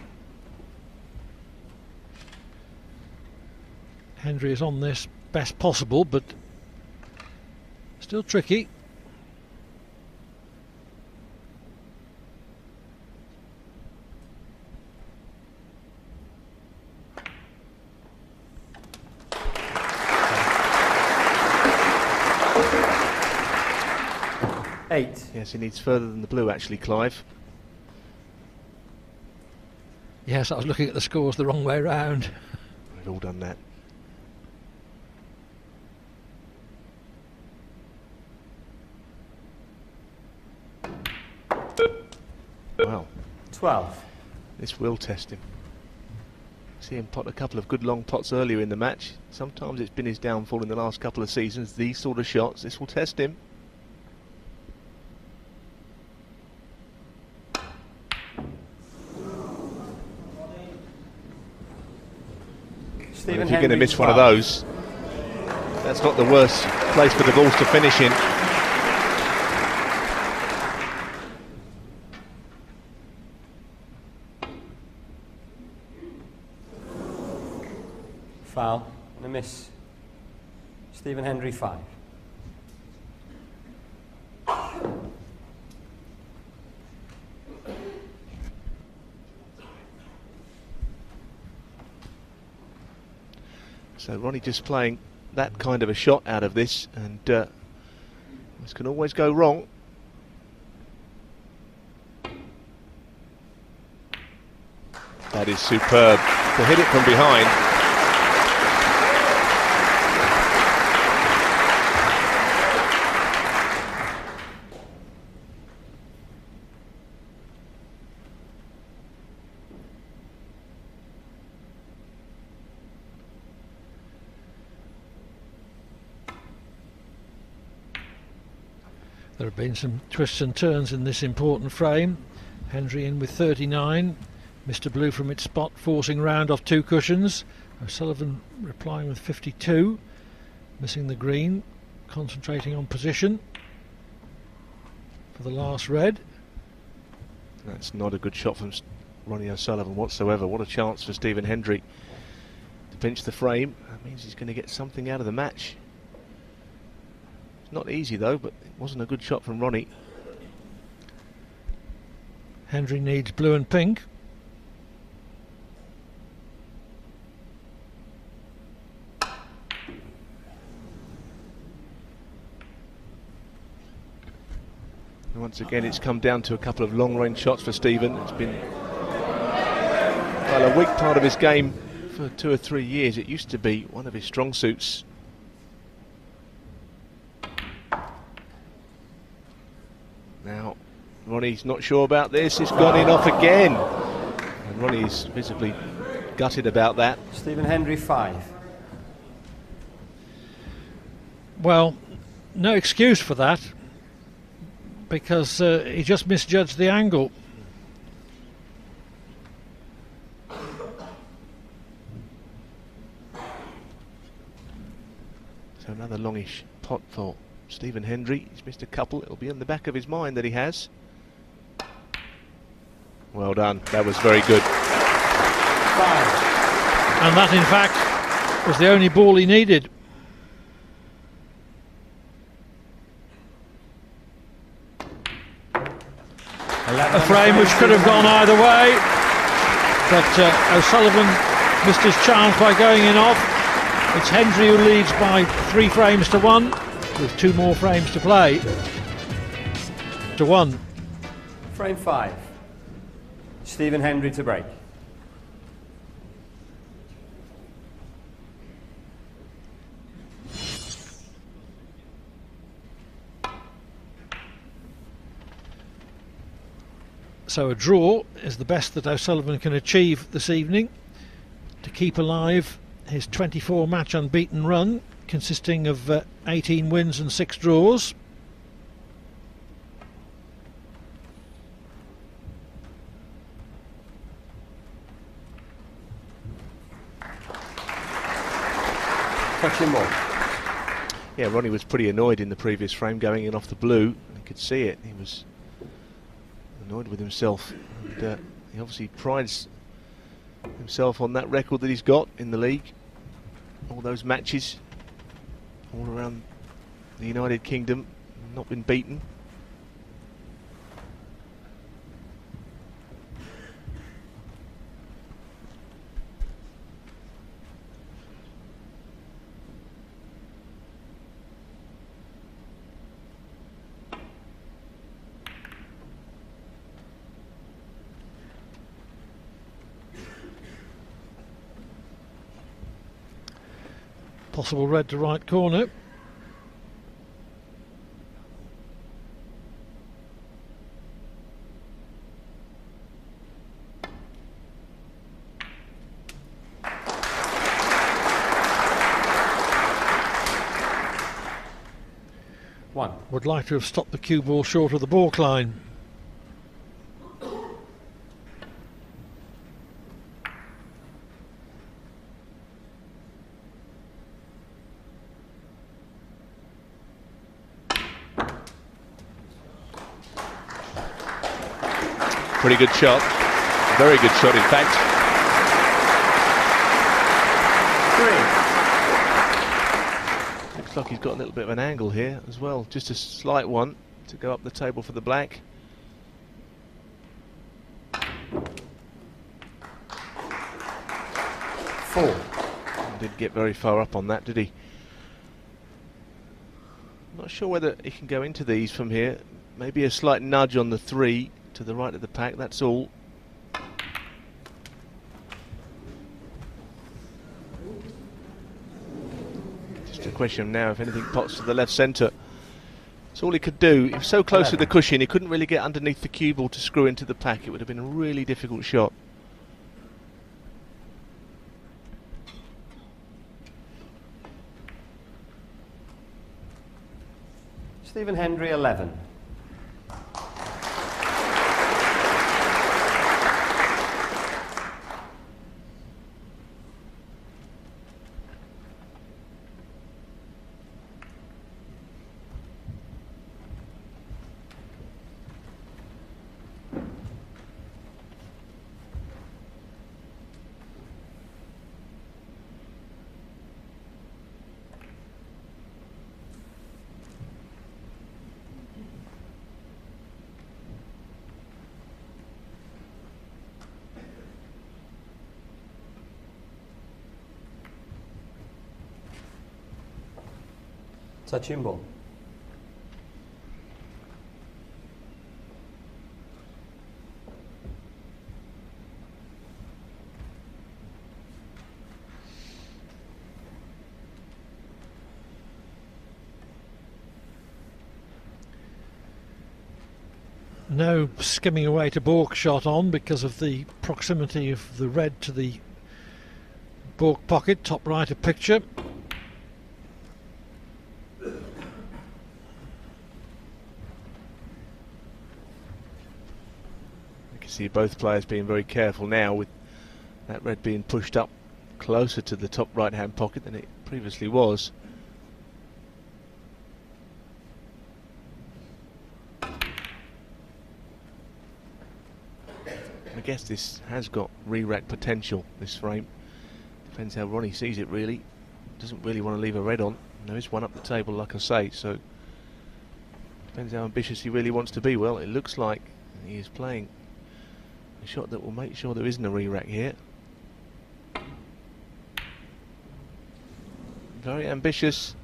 Hendry is on this best possible, but still tricky. Yes, he needs further than the blue, actually, Clive. Yes, I was looking at the scores the wrong way round. We've all done that. Wow. 12. This will test him. See him pot a couple of good long pots earlier in the match. Sometimes it's been his downfall in the last couple of seasons. These sort of shots, this will test him. Stephen Well, if you're going to Hendry, miss one of those, that's not the worst place for the balls to finish in. Foul and a miss. Stephen Hendry, 5. So Ronnie just playing that kind of a shot out of this, and this can always go wrong. That is superb to hit it from behind. There have been some twists and turns in this important frame. Hendry in with 39. Mr. Blue from its spot, forcing round off 2 cushions. O'Sullivan replying with 52. Missing the green, concentrating on position for the last red. That's not a good shot from Ronnie O'Sullivan whatsoever. What a chance for Stephen Hendry to pinch the frame. That means he's going to get something out of the match. It's not easy though, but it wasn't a good shot from Ronnie. Hendry needs blue and pink. He Once again, it's come down to a couple of long-range shots for Stephen. It's been a weak part of his game for 2 or 3 years. It used to be one of his strong suits. Now, Ronnie's not sure about this. It's gone in off again. And Ronnie's visibly gutted about that. Stephen Hendry, 5. Well, no excuse for that, because he just misjudged the angle. So another longish pot for Stephen Hendry. He's missed a couple. It'll be in the back of his mind that he has. Well done. That was very good. 5. And that, in fact, was the only ball he needed. A frame which could have gone either way, but O'Sullivan missed his chance by going in off. It's Hendry who leads by 3 frames to 1, with 2 more frames to play. To 1. Frame 5. Stephen Hendry to break. So a draw is the best that O'Sullivan can achieve this evening to keep alive his 24 match unbeaten run, consisting of 18 wins and 6 draws. Touching ball. Yeah, Ronnie was pretty annoyed in the previous frame going in off the blue. You could see it. He was annoyed with himself. And, he obviously prides himself on that record that he's got in the league. All those matches all around the United Kingdom, not been beaten. Possible red to right corner. One. Would like to have stopped the cue ball short of the baulk line. Pretty good shot. Very good shot, in fact. 3. Looks like he's got a little bit of an angle here as well. Just a slight one to go up the table for the black. 4. Didn't get very far up on that, did he? Not sure whether he can go into these from here. Maybe a slight nudge on the 3 to the right of the pack, that's all. Just a question now if anything pots to the left centre. That's all he could do. He was so close to the cushion, he couldn't really get underneath the cue ball to screw into the pack. It would have been a really difficult shot. Stephen Hendry, 11. Touching ball. no skimming away to baulk shot on because of the proximity of the red to the baulk pocket, top right of picture. You can see both players being very careful now, with that red being pushed up closer to the top right hand pocket than it previously was. I guess this has got re-rack potential, this frame. Depends how Ronnie sees it, really. Doesn't really want to leave a red on. There is one up the table, like I say, so depends how ambitious he really wants to be. Well, it looks like he is playing a shot that will make sure there isn't a re-rack here. Very ambitious.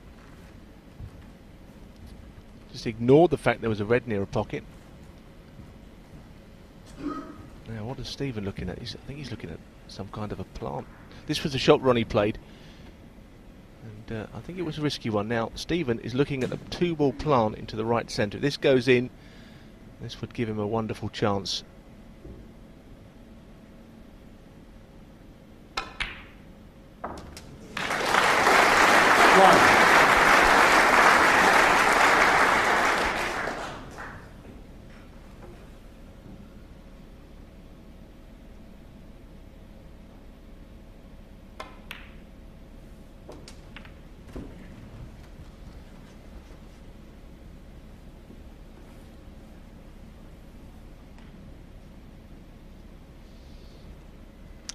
Just ignored the fact there was a red near a pocket. Now, what is Stephen looking at? I think he's looking at some kind of a plant. This was the shot Ronnie played, and I think it was a risky one. Now, Stephen is looking at a 2-ball plant into the right centre. If this goes in, this would give him a wonderful chance.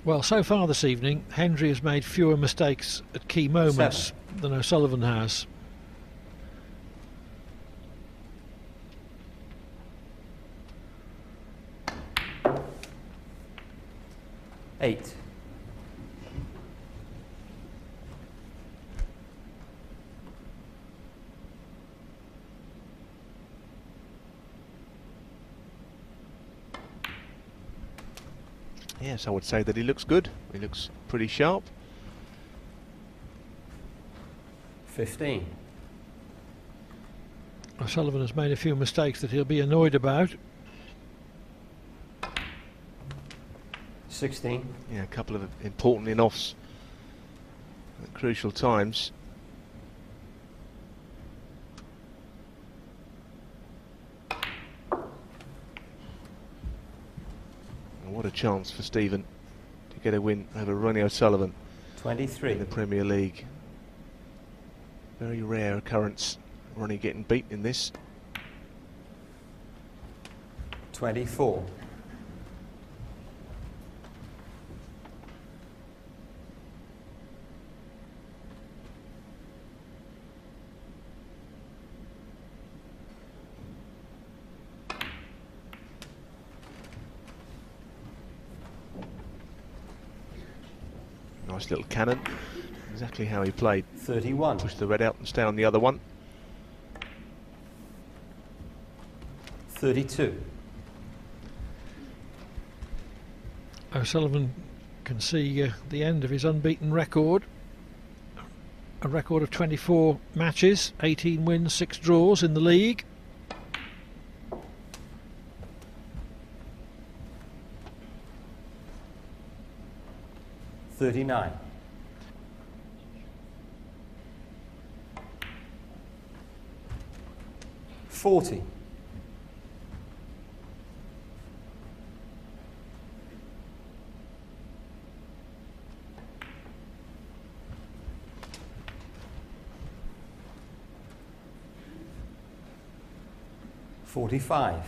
Well, so far this evening, Hendry has made fewer mistakes at key moments than O'Sullivan has. Eight. Yes, I would say that he looks good. He looks pretty sharp. 15. O'Sullivan has made a few mistakes that he'll be annoyed about. 16. Yeah, a couple of important in-offs at crucial times. What a chance for Stephen to get a win over Ronnie O'Sullivan 23 in the Premier League. Very rare occurrence, Ronnie getting beat in this. 24. Nice little cannon. Exactly how he played. 31. Push the red out and stay on the other one. 32. O'Sullivan can see the end of his unbeaten record. A record of 24 matches, 18 wins, 6 draws in the league. $39. 40. 45.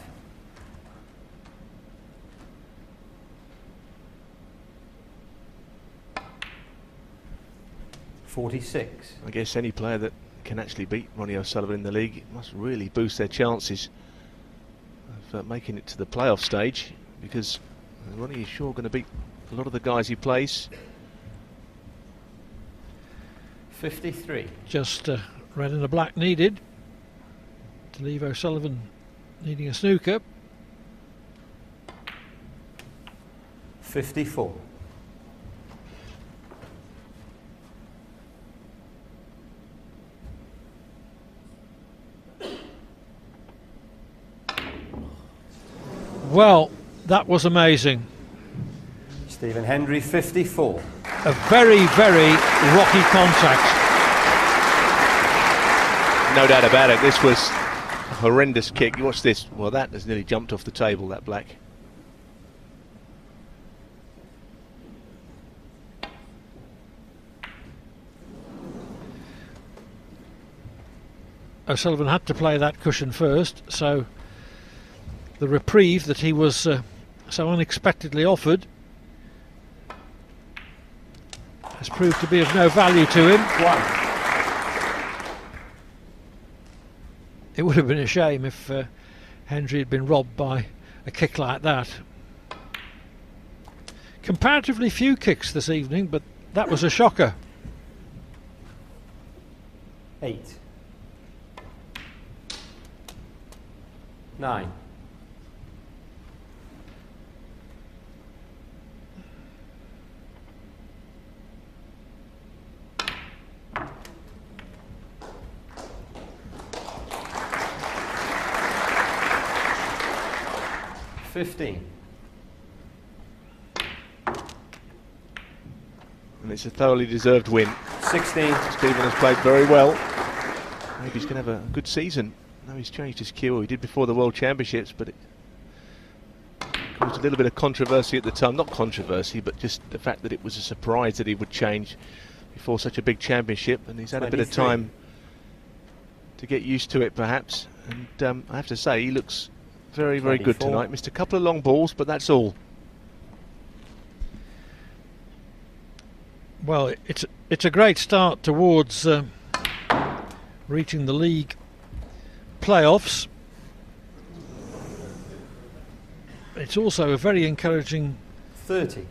46. I guess any player that can actually beat Ronnie O'Sullivan in the league must really boost their chances of making it to the playoff stage, because Ronnie is sure going to beat a lot of the guys he plays. 53. Just red and a black needed to leave O'Sullivan needing a snooker. 54. Well, that was amazing. Stephen Hendry, 54. A very, very rocky contact. No doubt about it. This was a horrendous kick. You watch this. Well, that has nearly jumped off the table, that black. O'Sullivan had to play that cushion first, so the reprieve that he was so unexpectedly offered has proved to be of no value to him. It would have been a shame if Hendry had been robbed by a kick like that. Comparatively few kicks this evening, but that was a shocker. 8. 9. $15. And it's a thoroughly deserved win. 16. Stephen has played very well. Maybe he's going to have a good season. No, he's changed his cue. He did before the World Championships, but it caused a little bit of controversy at the time. Not controversy, but just the fact that it was a surprise that he would change before such a big championship. And he's had a bit of time to get used to it, perhaps. And I have to say, he looks very, very good tonight. Missed a couple of long balls, but that's all. Well, it's a great start towards reaching the league playoffs. It's also a very encouraging 30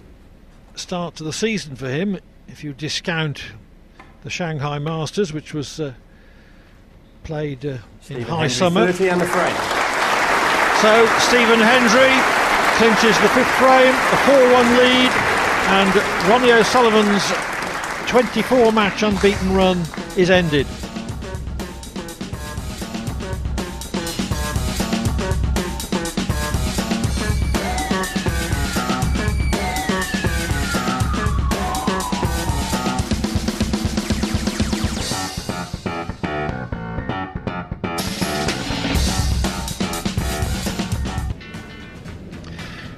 start to the season for him, if you discount the Shanghai Masters, which was played in high summer. 30 and a frame. So Stephen Hendry clinches the 5th frame, a 4-1 lead, and Ronnie O'Sullivan's 24-match unbeaten run is ended.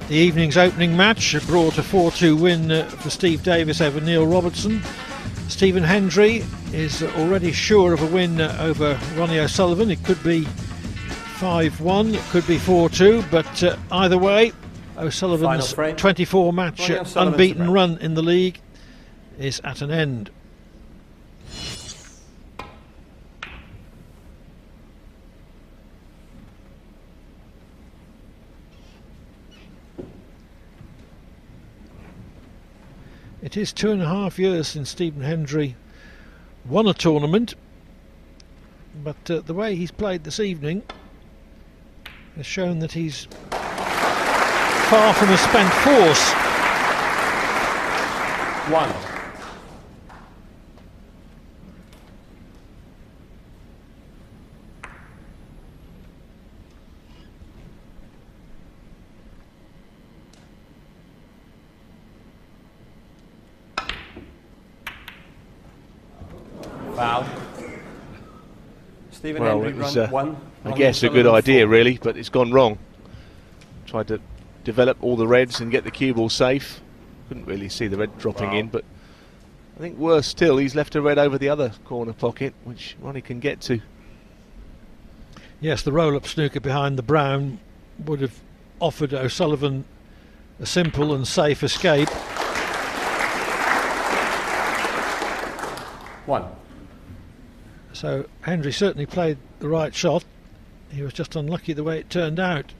The evening's opening match brought a 4-2 win for Steve Davis over Neil Robertson. Stephen Hendry is already sure of a win over Ronnie O'Sullivan. It could be 5-1, it could be 4-2, but either way, O'Sullivan's 24-match unbeaten run in the league is at an end. It is 2.5 years since Stephen Hendry won a tournament, but the way he's played this evening has shown that he's far from a spent force. 1. Foul. Stephen Well, Hendry it was, run 1. I guess, a good idea, really, but it's gone wrong. Tried to develop all the reds and get the cue ball safe. Couldn't really see the red dropping in, but I think worse still, he's left a red over the other corner pocket, which Ronnie can get to. Yes, the roll-up snooker behind the brown would have offered O'Sullivan a simple and safe escape. 1. So Hendry certainly played the right shot. He was just unlucky the way it turned out.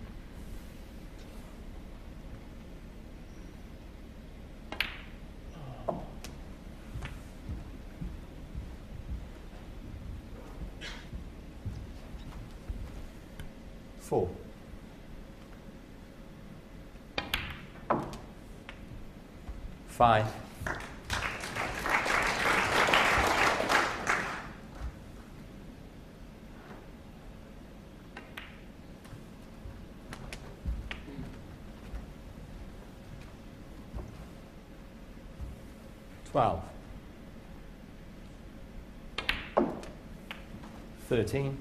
Four. 5. 12. 13.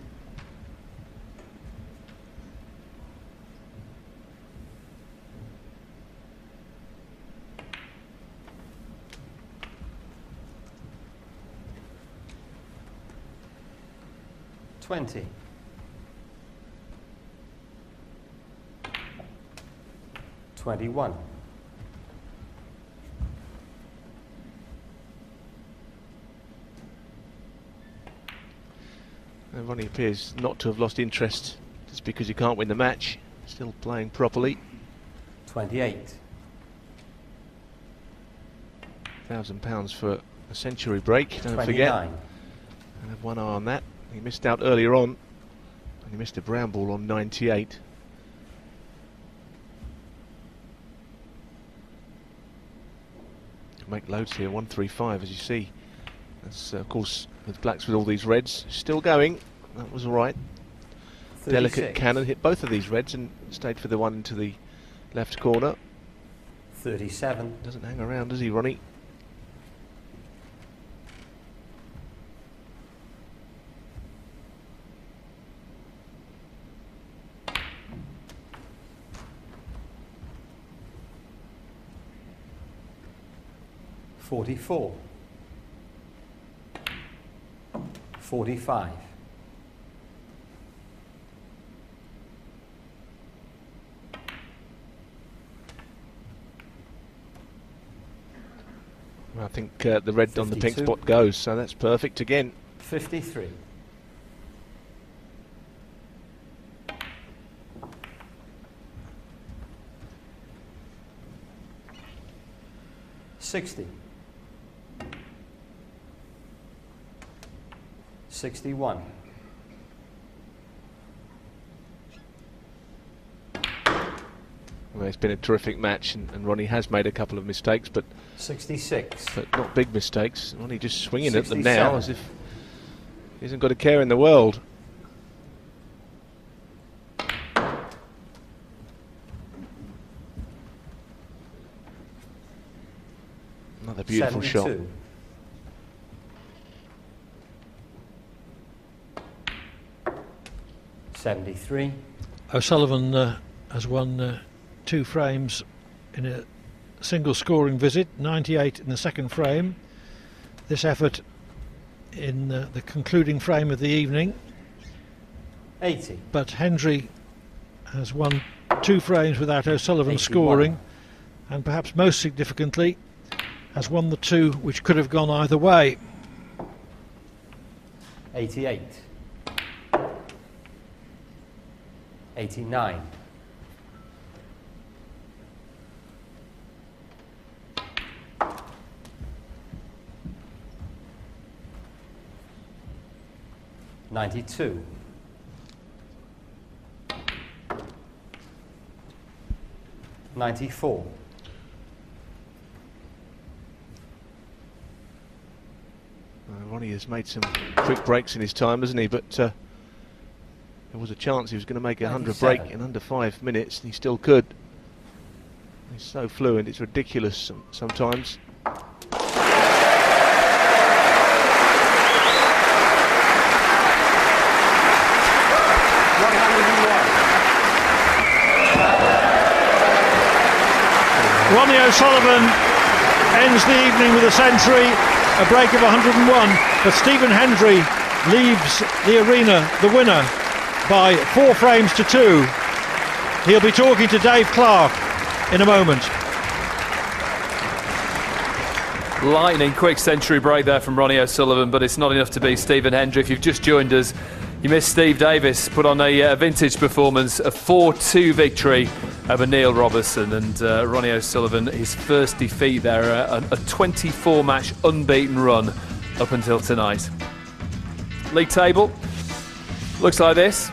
20. 21. 'Ronnie appears not to have lost interest just because he can't win the match. Still playing properly. 28. £1,000 for a century break, don't 29. forget. And have one eye on that. He missed out earlier on, and he missed a brown ball on 98. Can make loads here, 135 as you see. That's of course with blacks with all these reds. Still going, that was alright. Delicate cannon, hit both of these reds and stayed for the one into the left corner. 37. Doesn't hang around, does he, Ronnie? 44. 45. 'Well, I think the red 52. On the pink 52. spot goes, so that's perfect again. 53. 60. 61. 'Well, it's been a terrific match, and Ronnie has made a couple of mistakes, but 66. But not big mistakes. Ronnie just swinging 67. at them now as if he hasn't got a care in the world. Another beautiful 72. shot. '73. O'Sullivan has won 2 frames in a single scoring visit, 98 in the second frame. This effort in the concluding frame of the evening. 80. But Hendry has won 2 frames without O'Sullivan 81. scoring, and perhaps most significantly has won the 2 which could have gone either way. 88. 89. 92. 94. Ronnie has made some quick breaks in his time, hasn't he? But there was a chance he was going to make a 100 break in under 5 minutes, and he still could. He's so fluent, it's ridiculous sometimes. Ronnie O'Sullivan ends the evening with a century, a break of 101, but Stephen Hendry leaves the arena the winner by 4 frames to 2. He'll be talking to Dave Clark in a moment. Lightning quick century break there from Ronnie O'Sullivan, but it's not enough to beat Stephen Hendry. If you've just joined us, you missed Steve Davis put on a vintage performance, a 4-2 victory over Neil Robertson, and Ronnie O'Sullivan, his first defeat there, a 24-match unbeaten run up until tonight. League table looks like this.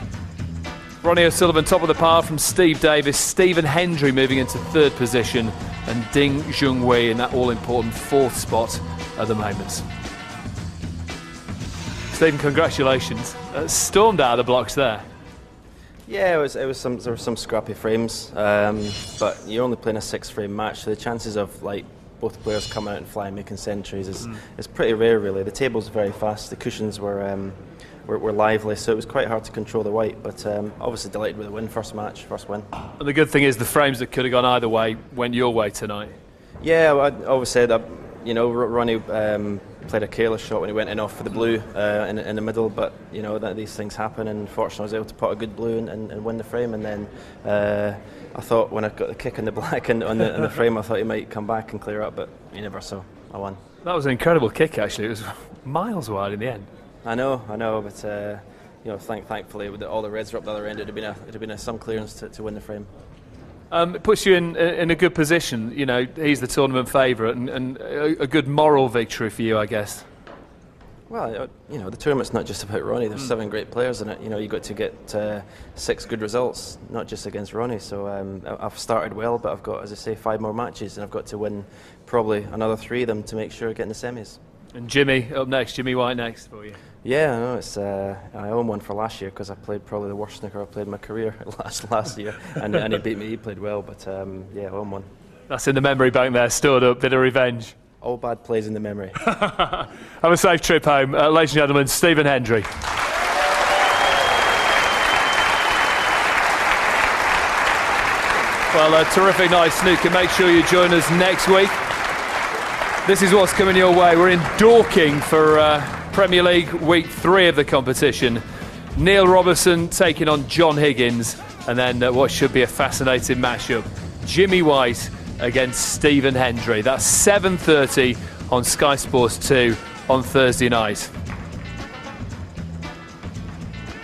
Ronnie O'Sullivan top of the pile from Steve Davis, Stephen Hendry moving into 3rd position, and Ding Junhui in that all-important 4th spot at the moment. Stephen, congratulations. Stormed out of the blocks there. Yeah, there were some scrappy frames, but you're only playing a 6-frame match, so the chances of like both players coming out and flying, making centuries is pretty rare, really. The table's very fast. The cushions were lively, so it was quite hard to control the white. But obviously delighted with the win, first win. And the good thing is the frames that could have gone either way went your way tonight. Yeah, well, I always said that. Ronnie played a careless shot when he went in off for the blue in the middle, but that these things happen, and fortunately I was able to put a good blue and win the frame. And then I thought when I got the kick in the black and on the frame, I thought he might come back and clear up, but he never. So I won. That was an incredible kick, actually. It was miles wide in the end. I know, but thankfully with all the reds were up the other end, it'd have been some clearance to win the frame. It puts you in a good position. He's the tournament favourite, and a good moral victory for you, I guess. Well, the tournament's not just about Ronnie. There's 7 great players in it. You got to get 6 good results, not just against Ronnie. So I've started well, but I've got, as I say, 5 more matches, and I've got to win probably another 3 of them to make sure I get in the semis. And Jimmy up next, Jimmy White next for you. Yeah, I know. It's I own one for last year because I played probably the worst snooker I played in my career last year, and he beat me. He played well, but I own one. That's in the memory bank there, stored up, bit of revenge. All bad plays in the memory. Have a safe trip home, ladies and gentlemen. Stephen Hendry. Well, a terrific night snooker. Make sure you join us next week. This is what's coming your way. We're in Dorking for Premier League Week 3 of the competition. Neil Robertson taking on John Higgins, and then what should be a fascinating matchup, Jimmy White against Stephen Hendry. That's 7:30 on Sky Sports 2 on Thursday night.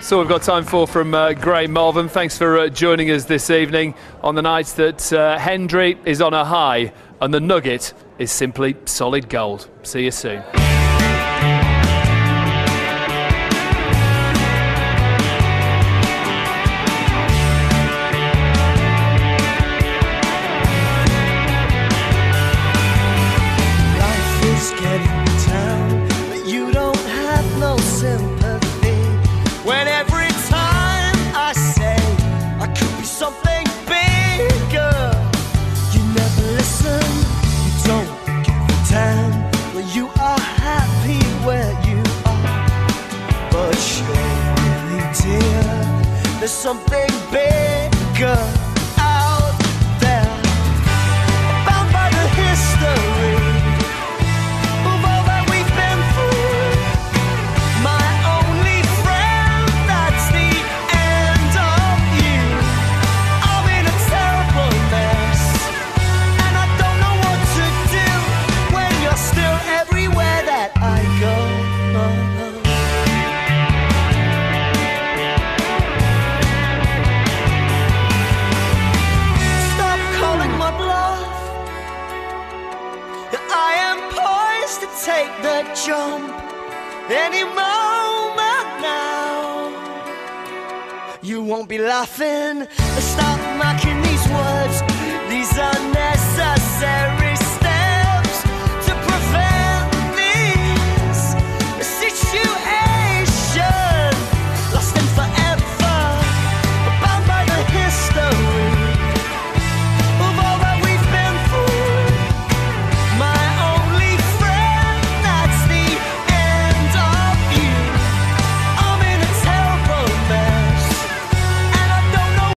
So we've got time from Graham Malvern. Thanks for joining us this evening on the night that Hendry is on a high and the nugget is simply solid gold. See you soon. There's something bigger out there, bound by the history of all that we've been through. My only friend, that's the end of you. I'm in a terrible mess, and I don't know what to do when you're still everywhere that I go. Take the jump any moment now. You won't be laughing. Stop knocking